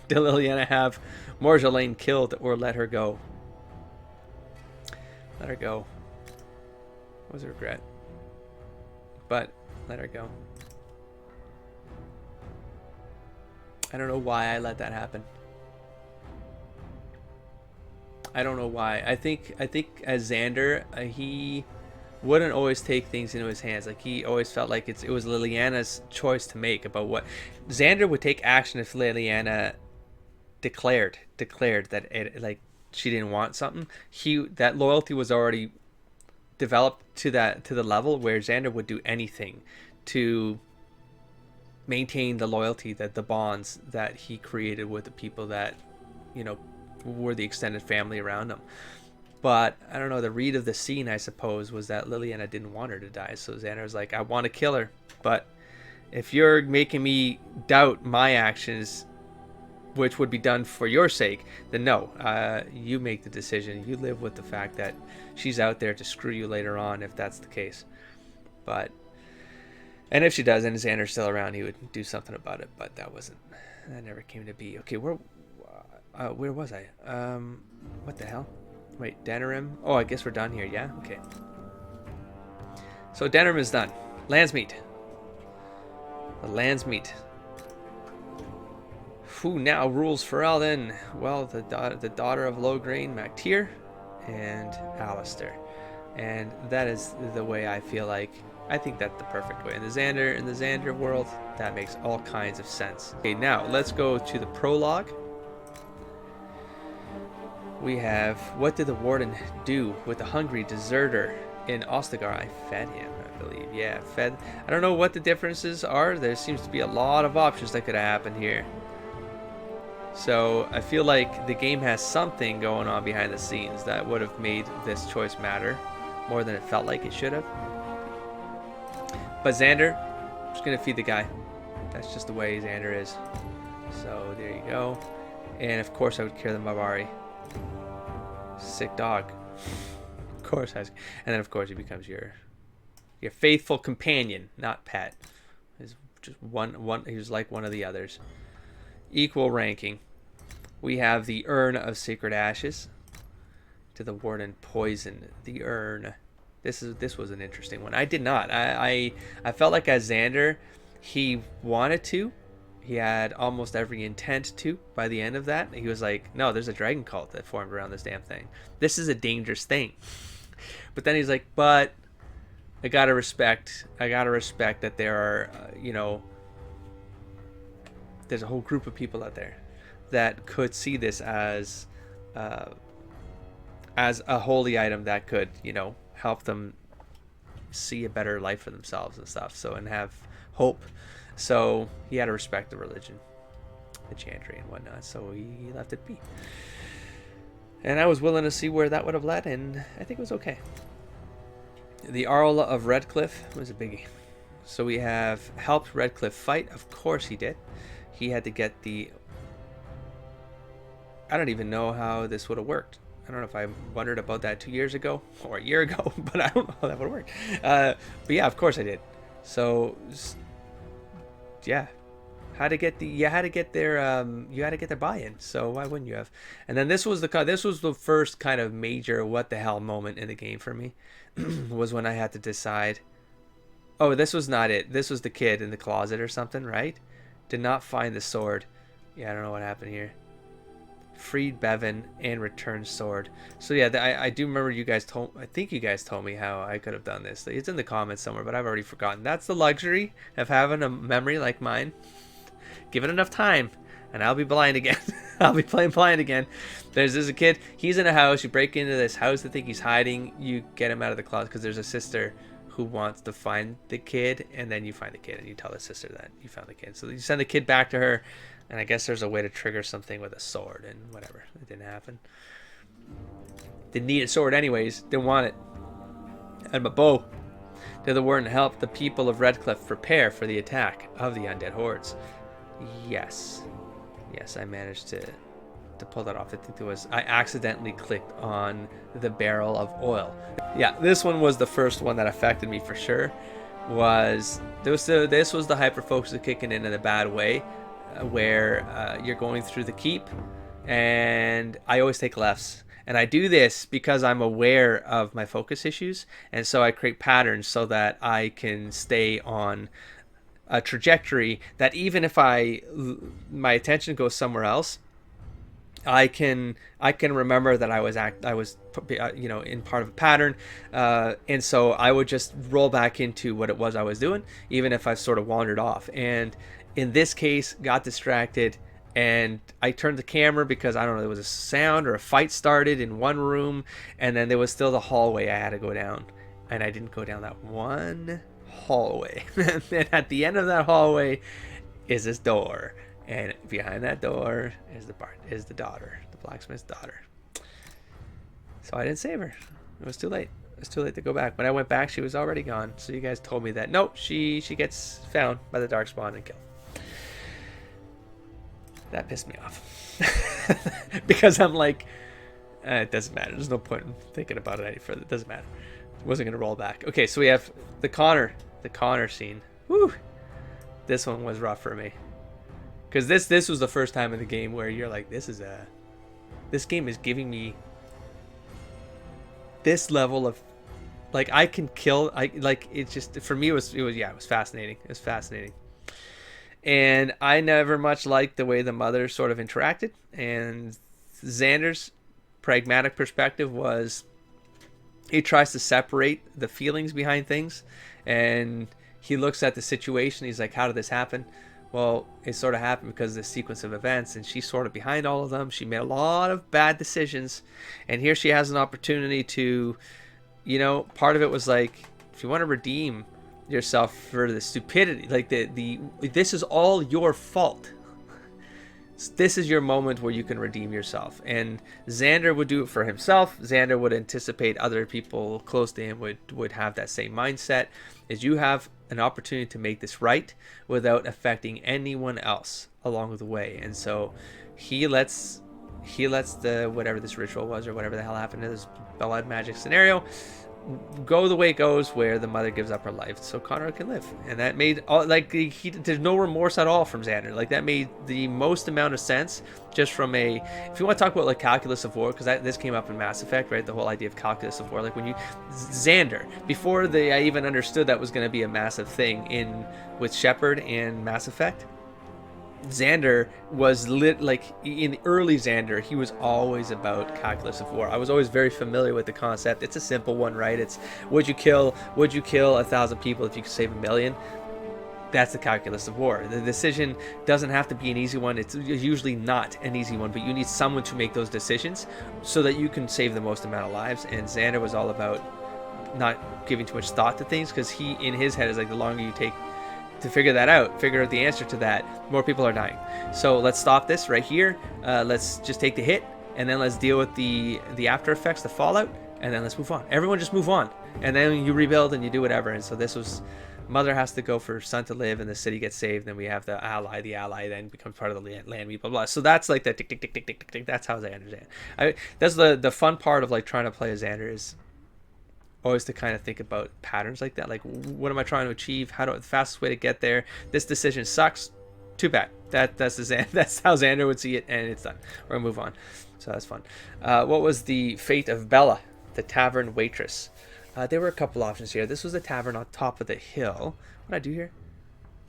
Did Liliana have Morjolaine killed or let her go? Let her go. What was a regret? But let her go. I don't know why I let that happen. I don't know why. I think as Xander, he wouldn't always take things into his hands. Like, he always felt like it was Liliana's choice to make about what. Xander would take action if Liliana declared that like she didn't want something. That loyalty was already developed to the level where Xander would do anything to maintain the loyalty, that the bonds that he created with the people that were the extended family around him. But I don't know, the read of the scene, I suppose, was that Liliana didn't want her to die. So Xander was like, I want to kill her, but if you're making me doubt my actions, which would be done for your sake, then no, you make the decision. You live with the fact that she's out there to screw you later on, if that's the case. But, and if she does, and Xander's still around, he would do something about it. But that never came to be. Okay, where was I? What the hell? Wait, Dennerim? Oh, I guess we're done here, yeah? Okay. So Dennerim is done. Landsmeet. The Landsmeet. Who now rules Ferelden? Well, the daughter of Lograine, Mactyr, and Alistair. And that is the way I feel like. I think that's the perfect way. In the Xander world, that makes all kinds of sense. Okay, now let's go to the prologue. We have, what did the warden do with the hungry deserter in Ostagar? I fed him, I believe. Yeah, fed. I don't know what the differences are. There seems to be a lot of options that could have happened here. So I feel like the game has something going on behind the scenes that would have made this choice matter more than it felt like it should have. But Xander, I'm just going to feed the guy. That's just the way Xander is. So there you go. And of course I would cure the Mabari. Sick dog. Of course. And then of course he becomes your faithful companion, not pet. He's just he was like one of the others. Equal ranking. We have the Urn of Sacred Ashes. To the Warden, poison. The Urn. This was an interesting one. I did not. I felt like as Xander, he wanted to. He had almost every intent to by the end of that. He was like, no, there's a dragon cult that formed around this damn thing. This is a dangerous thing. But then he's like, but I gotta respect that there are, there's a whole group of people out there that could see this as a holy item that could, help them see a better life for themselves and stuff. So, and have hope. So he had to respect the religion, the chantry and whatnot. So he left it be. And I was willing to see where that would have led, and I think it was okay. The Arl of Redcliffe was a biggie. So we have helped Redcliffe fight. Of course he did. He had to get the... I don't even know how this would have worked. I don't know if I wondered about that 2 years ago or a year ago, but I don't know how that would have worked. But yeah, of course I did. So... yeah, you had to get their buy-in. So why wouldn't you have? And then this was the first kind of major what the hell moment in the game for me. Was when I had to decide, oh, this was not it, this was the kid in the closet or something, right? Did not find the sword. Yeah, I don't know what happened here. Freed Bevan and returned sword. So yeah, I do remember I think you guys told me how I could have done this. It's in the comments somewhere, but I've already forgotten. That's the luxury of having a memory like mine. Give it enough time and I'll be blind again. I'll be playing blind again. There's a kid, he's in a house, you break into this house, they think he's hiding, you get him out of the closet because there's a sister who wants to find the kid, and then you find the kid and you tell the sister that you found the kid. So you send the kid back to her. And I guess there's a way to trigger something with a sword and whatever. It didn't happen. Didn't need a sword anyways. Didn't want it. And a bow. Did the warden help the people of Redcliffe prepare for the attack of the undead hordes? Yes. Yes, I managed to pull that off. I think I accidentally clicked on the barrel of oil. Yeah, this one was the first one that affected me for sure. This was the hyper-focus kicking in a bad way. Where you're going through the keep, and I always take lefts, and I do this because I'm aware of my focus issues, and so I create patterns so that I can stay on a trajectory that even if my attention goes somewhere else, I can remember that I was in part of a pattern, and so I would just roll back into what it was I was doing, even if I've sort of wandered off. And in this case, got distracted, and I turned the camera because, I don't know, there was a sound or a fight started in one room, and then there was still the hallway I had to go down, and I didn't go down that one hallway. And at the end of that hallway is this door, and behind that door is the daughter, the blacksmith's daughter. So I didn't save her. It was too late. It was too late to go back. When I went back, she was already gone. So you guys told me that, nope, she gets found by the Darkspawn and killed. That pissed me off. Because I'm like, it doesn't matter. There's no point in thinking about it any further. It doesn't matter. It wasn't going to roll back. Okay, so we have the Connor scene. Woo! This one was rough for me. Because this was the first time in the game where you're like, this game is giving me this level of, like, I can kill. It's just, for me, it was fascinating. It was fascinating. And I never much liked the way the mother sort of interacted. And Xander's pragmatic perspective was, he tries to separate the feelings behind things, and he looks at the situation. He's like, how did this happen? Well, it sort of happened because of the sequence of events, and she's sort of behind all of them. She made a lot of bad decisions, and here she has an opportunity to, part of it was like, if you want to redeem yourself for the stupidity, like this is all your fault. This is your moment where you can redeem yourself. And Xander would do it for himself. Xander would anticipate other people close to him would have that same mindset. Is you have an opportunity to make this right without affecting anyone else along the way. And so he lets the, whatever this ritual was or whatever the hell happened in this blood magic scenario, go the way it goes, where the mother gives up her life so Connor can live. And that made all, like, there's no remorse at all from Xander. Like, that made the most amount of sense, just from a, if you want to talk about like calculus of war, because this came up in Mass Effect, right? The whole idea of calculus of war, like when you, Xander, before I even understood that was going to be a massive thing with Shepard and Mass Effect, Xander was like in early Xander, he was always about calculus of war. I was always very familiar with the concept. It's a simple one, right? It's would you kill 1,000 people if you could save 1,000,000? That's the calculus of war. The decision doesn't have to be an easy one. It's usually not an easy one, but you need someone to make those decisions so that you can save the most amount of lives. And Xander was all about not giving too much thought to things, because he, in his head, is like, the longer you take to figure out the answer to that, more people are dying. So let's stop this right here. Let's just take the hit, and then let's deal with the after effects, the fallout, and then let's move on. Everyone just move on, and then you rebuild and you do whatever. And so this was, mother has to go for son to live, and the city gets saved. Then we have the ally then becomes part of the Landsmeet, blah blah. So that's like the tick tick tick tick tick tick. That's how Xander is. That's the fun part of like trying to play a Xander, is always to kind of think about patterns like that. Like, what am I trying to achieve? The fastest way to get there? This decision sucks. Too bad. That's how Xander would see it, and it's done. We're gonna move on. So that's fun. What was the fate of Bella, the tavern waitress? There were a couple options here. This was the tavern on top of the hill. What did I do here?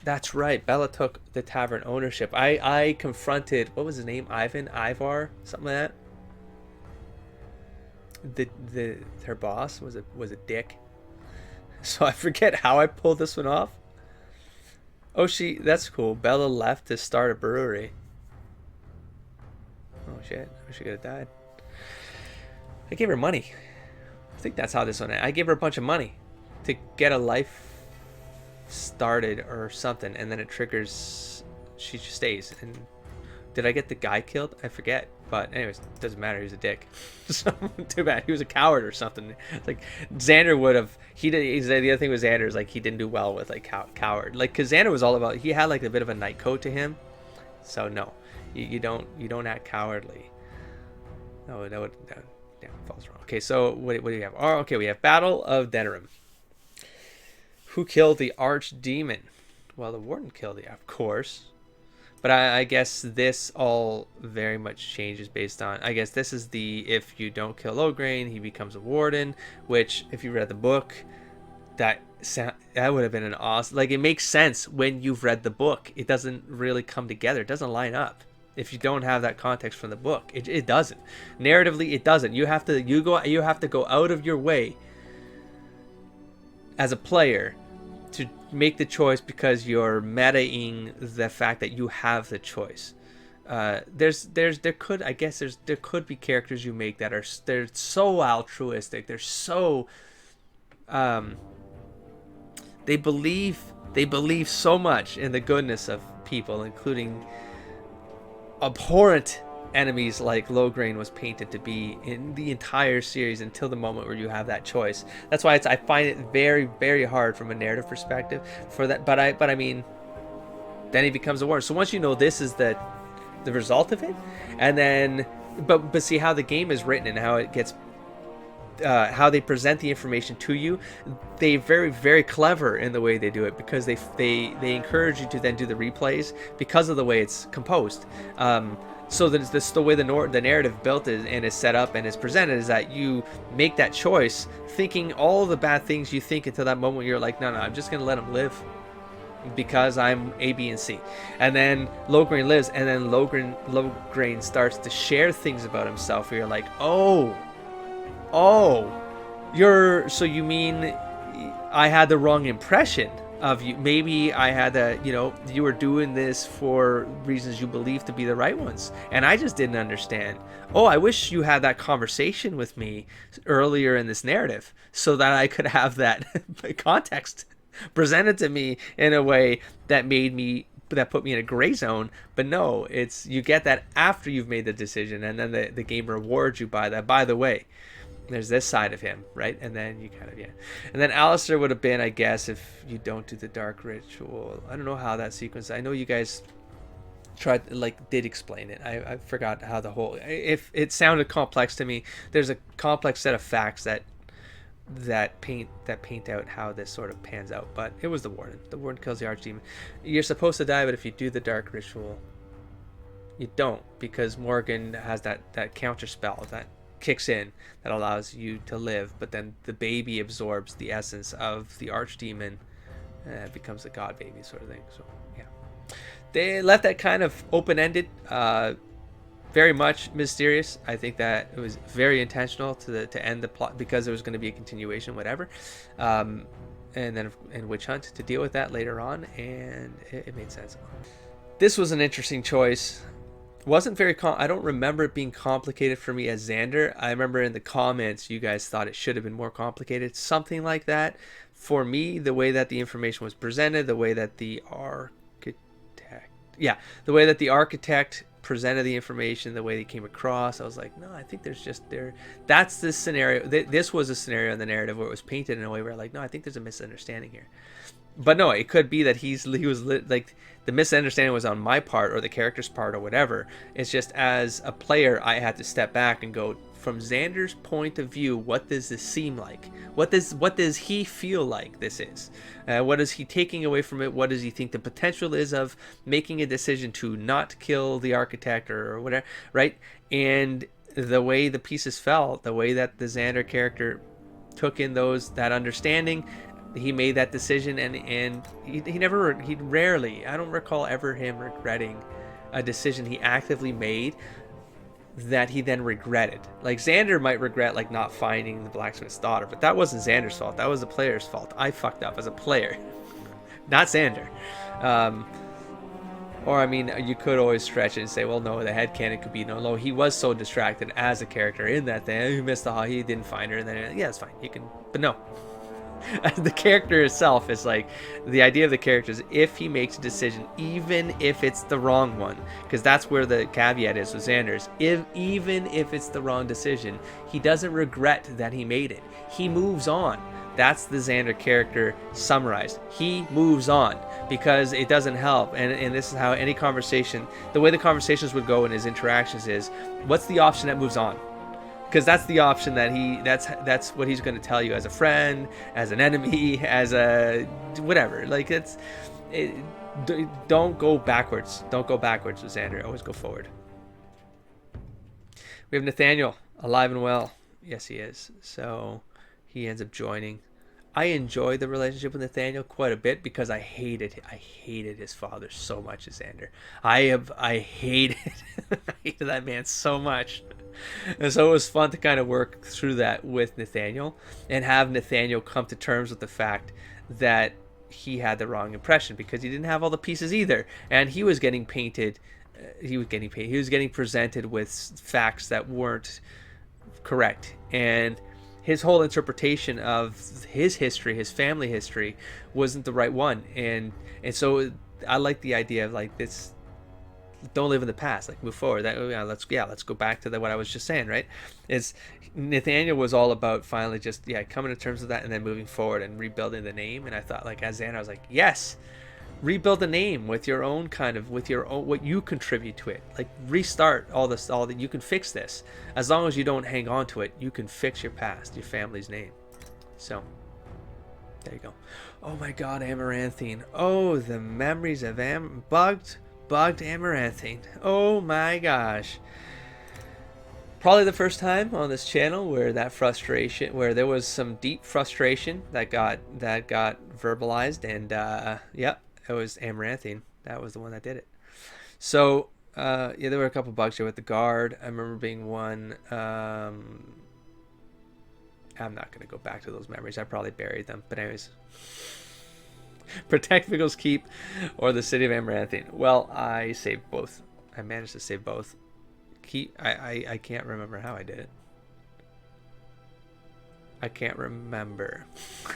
That's right. Bella took the tavern ownership. I confronted, what was his name? Ivar, something like that. Her boss was a dick, so I forget how I pulled this one off. Oh, that's cool. Bella left to start a brewery. Oh shit, I wish she could have died. I gave her money. I think that's how this one ended. I gave her a bunch of money to get a life started or something, and then it triggers, she just stays. And did I get the guy killed? I forget. But anyways, it doesn't matter. He was a dick. So too bad. He was a coward or something. It's like Xander would have. The other thing with Xander is like he didn't do well with like coward. Like, because Xander was all about. He had like a bit of a night code to him. So no, you don't act cowardly. No, that falls wrong. Okay, so what do you have? Oh, okay, we have Battle of Dennerim. Who killed the archdemon? Well, the warden killed it, of course. But I guess this all very much changes based on, I guess this is the, if you don't kill Loghain, he becomes a warden, which if you read the book, that would have been an awesome, like, it makes sense when you've read the book. It doesn't really come together. It doesn't line up if you don't have that context from the book. It doesn't. Narratively, it doesn't. You have to go out of your way as a player to make the choice, because you're metaing the fact that you have the choice. There could be characters you make that they're so altruistic. They're so they believe so much in the goodness of people, including abhorrent enemies like Loghain was painted to be in the entire series until the moment where you have that choice. That's why I find it very, very hard from a narrative perspective for that. But I mean, then he becomes a warden. So once you know this is the result of it, and then but see how the game is written and how it gets. How they present the information to you, they're very, very clever in the way they do it, because they encourage you to then do the replays because of the way it's composed. So that this the way the narrative built is and is set up and is presented is that you make that choice thinking all the bad things you think until that moment where you're like, no, I'm just gonna let him live because I'm A, B, and C. And then Loghain lives, and then Loghain starts to share things about himself where you're like, oh, so you mean I had the wrong impression of you? Maybe I had you were doing this for reasons you believe to be the right ones, and I just didn't understand. Oh, I wish you had that conversation with me earlier in this narrative so that I could have that context presented to me in a way that put me in a gray zone. But no, it's you get that after you've made the decision, and then the game rewards you by that. By the way, there's this side of him, right? And then you kind of, and then Alistair would have been, I guess, if you don't do the dark ritual. I don't know how that sequence, I know you guys did explain it. I forgot how the whole, if it sounded complex to me. There's a complex set of facts that paint out how this sort of pans out. But it was the warden kills the archdemon. You're supposed to die, but if you do the dark ritual, you don't, because Morgan has that counter spell that kicks in that allows you to live, but then the baby absorbs the essence of the archdemon and it becomes a god baby sort of thing. So yeah, they left that kind of open-ended, very much mysterious. I think that it was very intentional to end the plot because there was going to be a continuation, whatever, and then in Witch Hunt to deal with that later on, and it made sense. This was an interesting choice. Wasn't very I don't remember it being complicated for me as Xander. I remember in the comments you guys thought it should have been more complicated, something like that. For me, the way that the information was presented, the way that the architect presented the information, the way they came across, I was like, no, I think there's just that's this scenario. This was a scenario in the narrative where it was painted in a way where like, no, I think there's a misunderstanding here. But no, it could be that he was like the misunderstanding was on my part or the character's part or whatever. It's just as a player, I had to step back and go, from Xander's point of view, what does this seem like? What does he feel like this is? What is he taking away from it? What does he think the potential is of making a decision to not kill the architect or whatever, right? And the way the pieces fell, the way that the Xander character took in that understanding, he made that decision, and he rarely, I don't recall ever him regretting a decision he actively made that he then regretted. Like Xander might regret like not finding the blacksmith's daughter, but that wasn't Xander's fault. That was the player's fault. I fucked up as a player, not Xander. Or I mean, you could always stretch it and say, well, no, the headcanon could be no, he was so distracted as a character in that thing. He missed he didn't find her, and then yeah, it's fine. You can, but no. The character itself is like, the idea of the character is if he makes a decision, even if it's the wrong one, because that's where the caveat is with Xander's, even if it's the wrong decision, he doesn't regret that he made it. He moves on. That's the Xander character summarized. He moves on because it doesn't help. And this is how any conversation, the way the conversations would go in his interactions is, what's the option that moves on? Because that's the option that that's what he's going to tell you as a friend, as an enemy, as a whatever. Like don't go backwards. Don't go backwards with Xander. Always go forward. We have Nathaniel, alive and well. Yes, he is. So he ends up joining. I enjoy the relationship with Nathaniel quite a bit because I hated his father so much as Xander. I hated that man so much. And so it was fun to kind of work through that with Nathaniel and have Nathaniel come to terms with the fact that he had the wrong impression because he didn't have all the pieces either, and he was getting painted. He was getting presented with facts that weren't correct, and his whole interpretation of his history, his family history, wasn't the right one. And so I like the idea of like this. don't live in the past. Like move forward. Let's go back to what I was just saying. Right? Is Nathaniel was all about finally just coming to terms with that and then moving forward and rebuilding the name. And I thought like as Xander, I was like, yes, rebuild the name with your own what you contribute to it. Like restart all that you can fix this. As long as you don't hang on to it, you can fix your past, your family's name. So there you go. Oh my God, Amaranthine. Oh, the memories of bugged Amaranthine. Oh my gosh. Probably the first time on this channel where there was some deep frustration that got verbalized, and yep, it was Amaranthine. That was the one that did it. So there were a couple bugs here with the guard. I remember being one. I'm not going to go back to those memories. I probably buried them. But anyways. Protect Viggle's Keep or the City of Amaranthine. Well, I saved both. I managed to save both. I can't remember how I did it. I can't remember.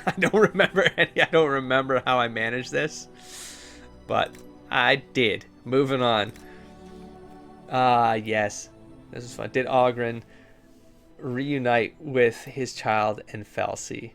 I don't remember how I managed this. But I did. Moving on. Yes. This is fun. Did Ogren reunite with his child and Felsi?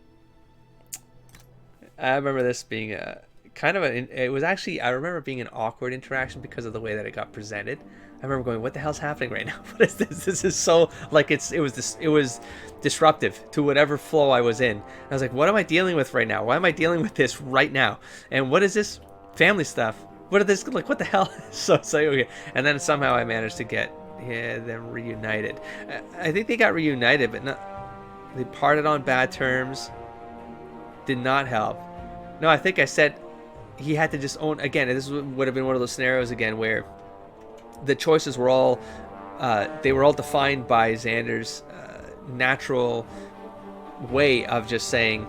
I remember this being it was actually, I remember being an awkward interaction because of the way that it got presented. I remember going, what the hell's happening right now? What is this? This is so, like, it was disruptive to whatever flow I was in. I was like, what am I dealing with right now? Why am I dealing with this right now? And what is this? Family stuff. What are this, like, what the hell? So okay. And then somehow I managed to get them reunited. I think they got reunited, but they parted on bad terms. Did not help. No, I think I said he had to just own, again, this would have been one of those scenarios again where the choices were all defined by Xander's natural way of just saying,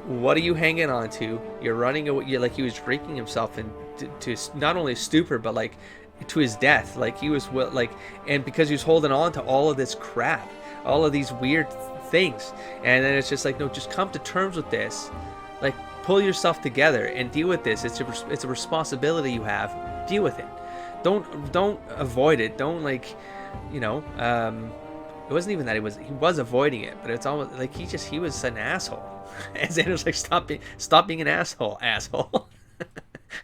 what are you hanging on to? You're running away. You're like, he was drinking himself into not only stupor, but like to his death. Like he was and because he was holding on to all of this crap, all of these weird things, and then it's just like, no, just come to terms with this. Like, pull yourself together and deal with this. It's a responsibility you have. Deal with it. Don't avoid it. Don't, like, it wasn't even that he was avoiding it, but it's almost like he was an asshole. And Xander's like, stop being an asshole.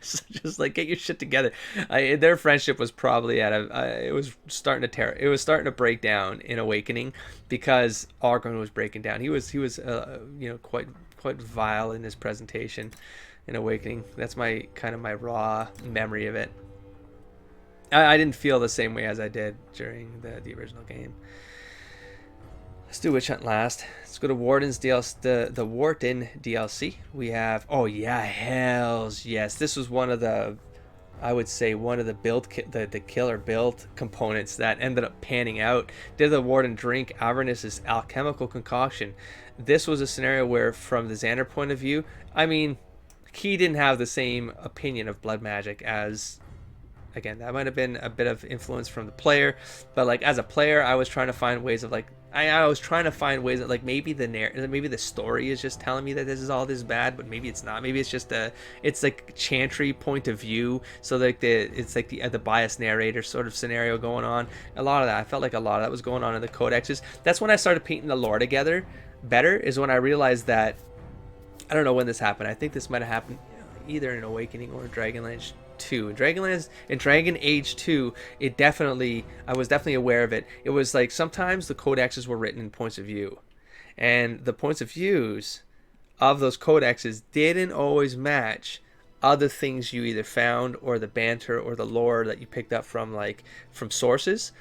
So just like, get your shit together. Their friendship was probably it was starting to break down in Awakening, because Ogren was breaking down. He was quite vile in his presentation in Awakening. That's my raw memory of it. I didn't feel the same way as I did during the original game. Let's do Witch Hunt last. Let's go to Warden's DLC, the Warden DLC. We have, oh yeah, hells yes. This was one of the, I would say, one of the the killer build components that ended up panning out. Did the Warden drink Avernus's alchemical concoction? This was a scenario where, from the Xander point of view, I mean, he didn't have the same opinion of blood magic as, again, that might have been a bit of influence from the player, but like as a player, I was trying to find ways of like, I was trying to find ways that, like, maybe the story is just telling me that this is all this bad, but maybe it's not. Maybe it's just it's like Chantry point of view. So like it's like the biased narrator sort of scenario going on. A lot of that, I felt like a lot of that was going on in the codexes. That's when I started painting the lore together better, is when I realized that, I don't know when this happened. I think this might have happened either in Awakening or Dragonlance 2. In Dragon Age 2, I was definitely aware of it. It was like sometimes the codexes were written in points of view, and the points of views of those codexes didn't always match other things you either found, or the banter or the lore that you picked up from sources.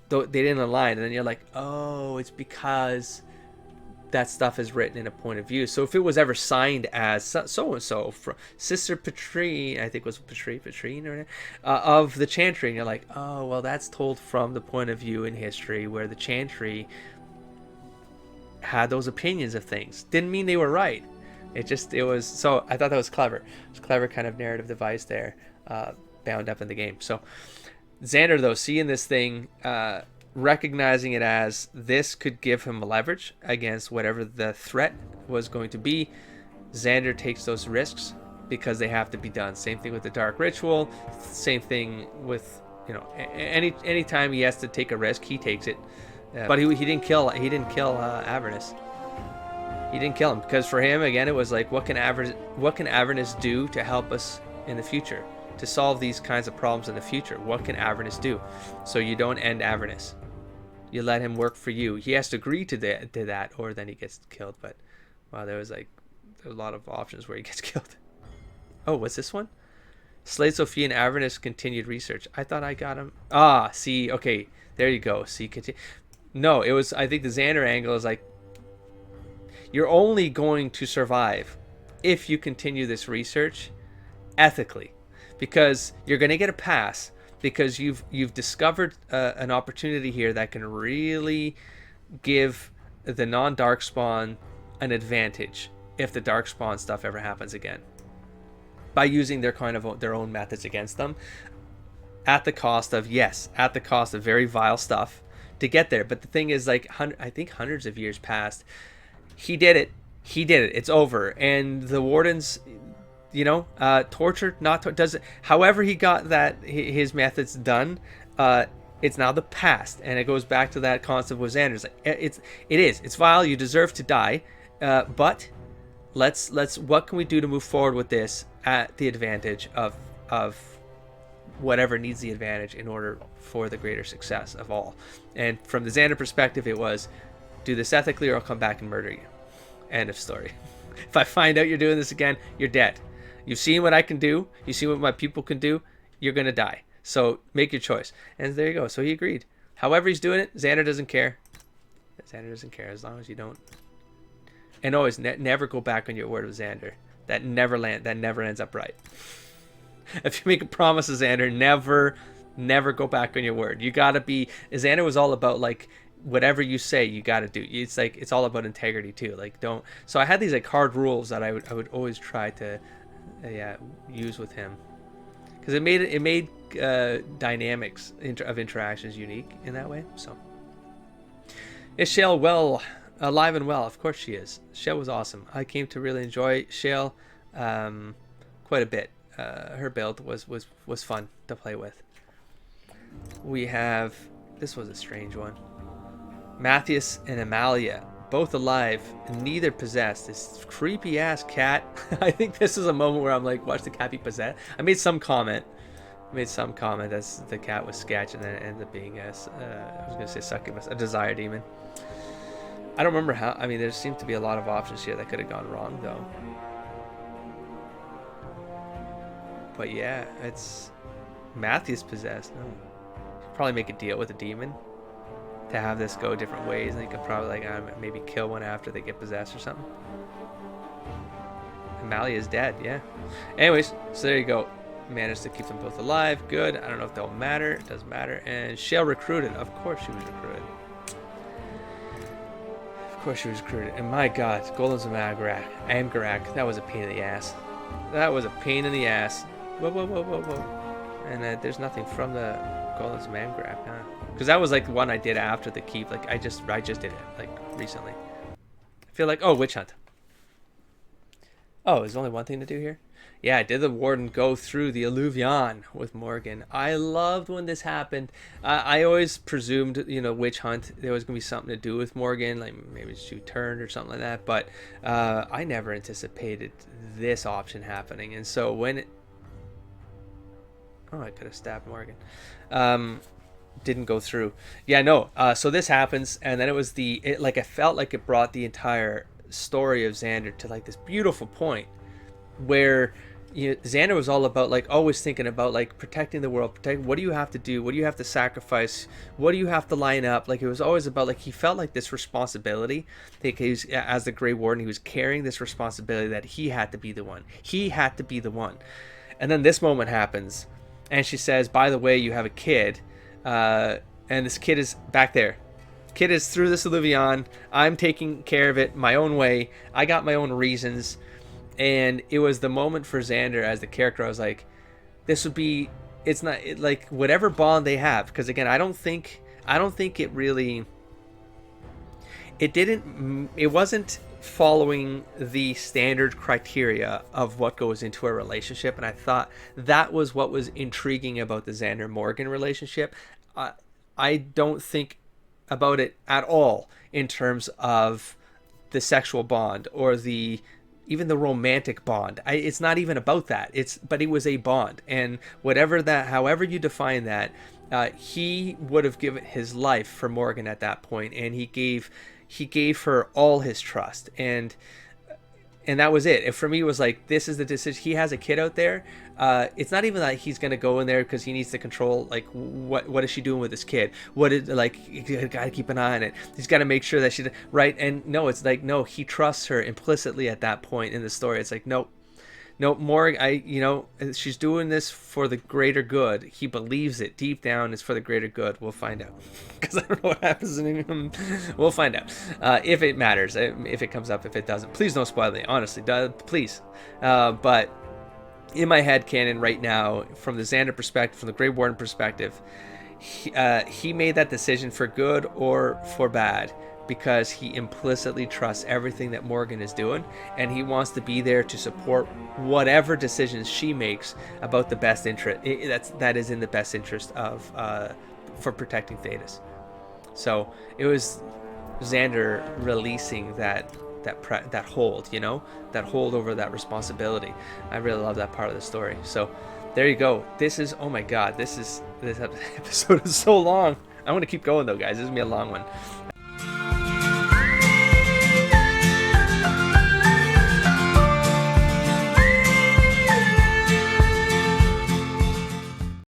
Though they didn't align, and then you're like, oh, it's because that stuff is written in a point of view. So if it was ever signed as so-and-so from Sister Patrine, I think it was Patrine or of the Chantry, and you're like, oh, well, that's told from the point of view in history where the Chantry had those opinions of things. Didn't mean they were right. It was, so I thought that was clever. It was a clever kind of narrative device there, bound up in the game. So Xander, though, seeing this thing, recognizing it as this could give him leverage against whatever the threat was going to be, Xander takes those risks because they have to be done. Same thing with the Dark Ritual, same thing with you know, any time he has to take a risk, he takes it. But he didn't kill Avernus. He didn't kill him because for him again it was like, what can Avernus do to help us in the future, to solve these kinds of problems in the future? What can Avernus do? So you don't end Avernus. You let him work for you. He has to agree to that, or then he gets killed. But wow, there was a lot of options where he gets killed. Oh, what's this one? Slade Sophia and Avernus continued research. I thought I got him. Ah, see, okay, there you go. See, no, it was. I think the Xander angle is like, you're only going to survive if you continue this research ethically, because you're going to get a pass because you've discovered an opportunity here that can really give the non-Darkspawn an advantage if the Darkspawn stuff ever happens again, by using their own methods against them, at the cost of very vile stuff to get there. But the thing is, like, I think hundreds of years passed. He did it. It's over. And the Wardens, you know, tortured, does it. However he got his methods done, it's now the past, and it goes back to that concept with Xander's. Like, it's vile. You deserve to die, but let's what can we do to move forward with this at the advantage of whatever needs the advantage in order for the greater success of all. And from the Xander perspective, it was, do this ethically or I'll come back and murder you. End of story. If I find out you're doing this again, you're dead. You've seen what I can do. You've seen what my people can do. You're going to die. So make your choice. And there you go. So he agreed. However he's doing it, Xander doesn't care. Xander doesn't care as long as you don't. And always never go back on your word with Xander. That never ends up right. If you make a promise to Xander, never go back on your word. You got to be... Xander was all about, like, whatever you say you got to do. It's like, it's all about integrity too. Like, don't. So I had these like hard rules that I would always try to use with him, because it made dynamics of interactions unique in that way. So is Shale alive and well? Of course she is. Shale was awesome. I came to really enjoy Shale quite a bit. Her build was fun to play with. We have, this was a strange one. Matthias and Amalia, both alive, neither possessed. This creepy ass cat. I think this is a moment where I'm like, watch the cat be possessed. I made some comment that the cat was sketch, and then it ended up being I was gonna say succubus, a desire demon. I don't remember how. I mean, there seemed to be a lot of options here that could have gone wrong though. But yeah, it's Matthias possessed. No, probably make a deal with a demon to have this go different ways, and you could probably like maybe kill one after they get possessed or something. Amalia is dead, yeah. Anyways, so there you go. Managed to keep them both alive. Good. I don't know if they'll matter. It doesn't matter. And Shale recruited. Of course she was recruited. Of course she was recruited. And my God, Golems of Amgarak. That was a pain in the ass. That was a pain in the ass. Whoa. And there's nothing from the Golems of Amgarak, huh? Because that was like the one I did after the keep. Like I just did it like recently. I feel like, oh, witch hunt. Oh, there's only one thing to do here. Yeah, I did the Warden go through the Alluvion with Morgan. I loved when this happened. I always presumed, you know, witch hunt, there was gonna be something to do with Morgan, like maybe shoot turn or something like that. But I never anticipated this option happening. And so when it, oh, I could have stabbed Morgan. Didn't go through. Yeah, no. So this happens, and then it was like I felt like it brought the entire story of Xander to like this beautiful point where, you know, Xander was all about like always thinking about like protecting the world, what do you have to do, what do you have to sacrifice, what do you have to line up. Like it was always about like he felt like this responsibility. Like he was, as the Grey Warden, he was carrying this responsibility that he had to be the one. And then this moment happens, and she says, by the way, you have a kid. And this kid is back there. Kid is through this Alluvion. I'm taking care of it my own way. I got my own reasons. And it was the moment for Xander as the character. I was like, this would be, it's not like whatever bond they have. Because again, I don't think it really, it wasn't following the standard criteria of what goes into a relationship, and I thought that was what was intriguing about the Xander Morgan relationship. I don't think about it at all in terms of the sexual bond or even the romantic bond. It's not even about that. But it was a bond, and however you define that, he would have given his life for Morgan at that point, and he gave her all his trust, and that was it. And for me, it was like, this is the decision. He has a kid out there. It's not even like he's gonna go in there because he needs to control, like, what is she doing with this kid? You gotta keep an eye on it. He's got to make sure that right. And no, it's like, no, he trusts her implicitly at that point in the story. It's like, nope. No, more. She's doing this for the greater good. He believes it deep down. It's for the greater good. We'll find out, because I don't know what happens in him. We'll find out if it matters, if it comes up. If it doesn't, please don't spoil me. Honestly, please. But in my head canon right now, from the Xander perspective, from the Grey Warden perspective, he made that decision for good or for bad, because he implicitly trusts everything that Morgan is doing, and he wants to be there to support whatever decisions she makes about the best interest that is in the best interest of for protecting Thetis. So it was Xander releasing that hold, that hold over that responsibility. I really love that part of the story. So there you go. This is, oh my god, this episode is so long. I want to keep going though, guys. This is gonna be a long one.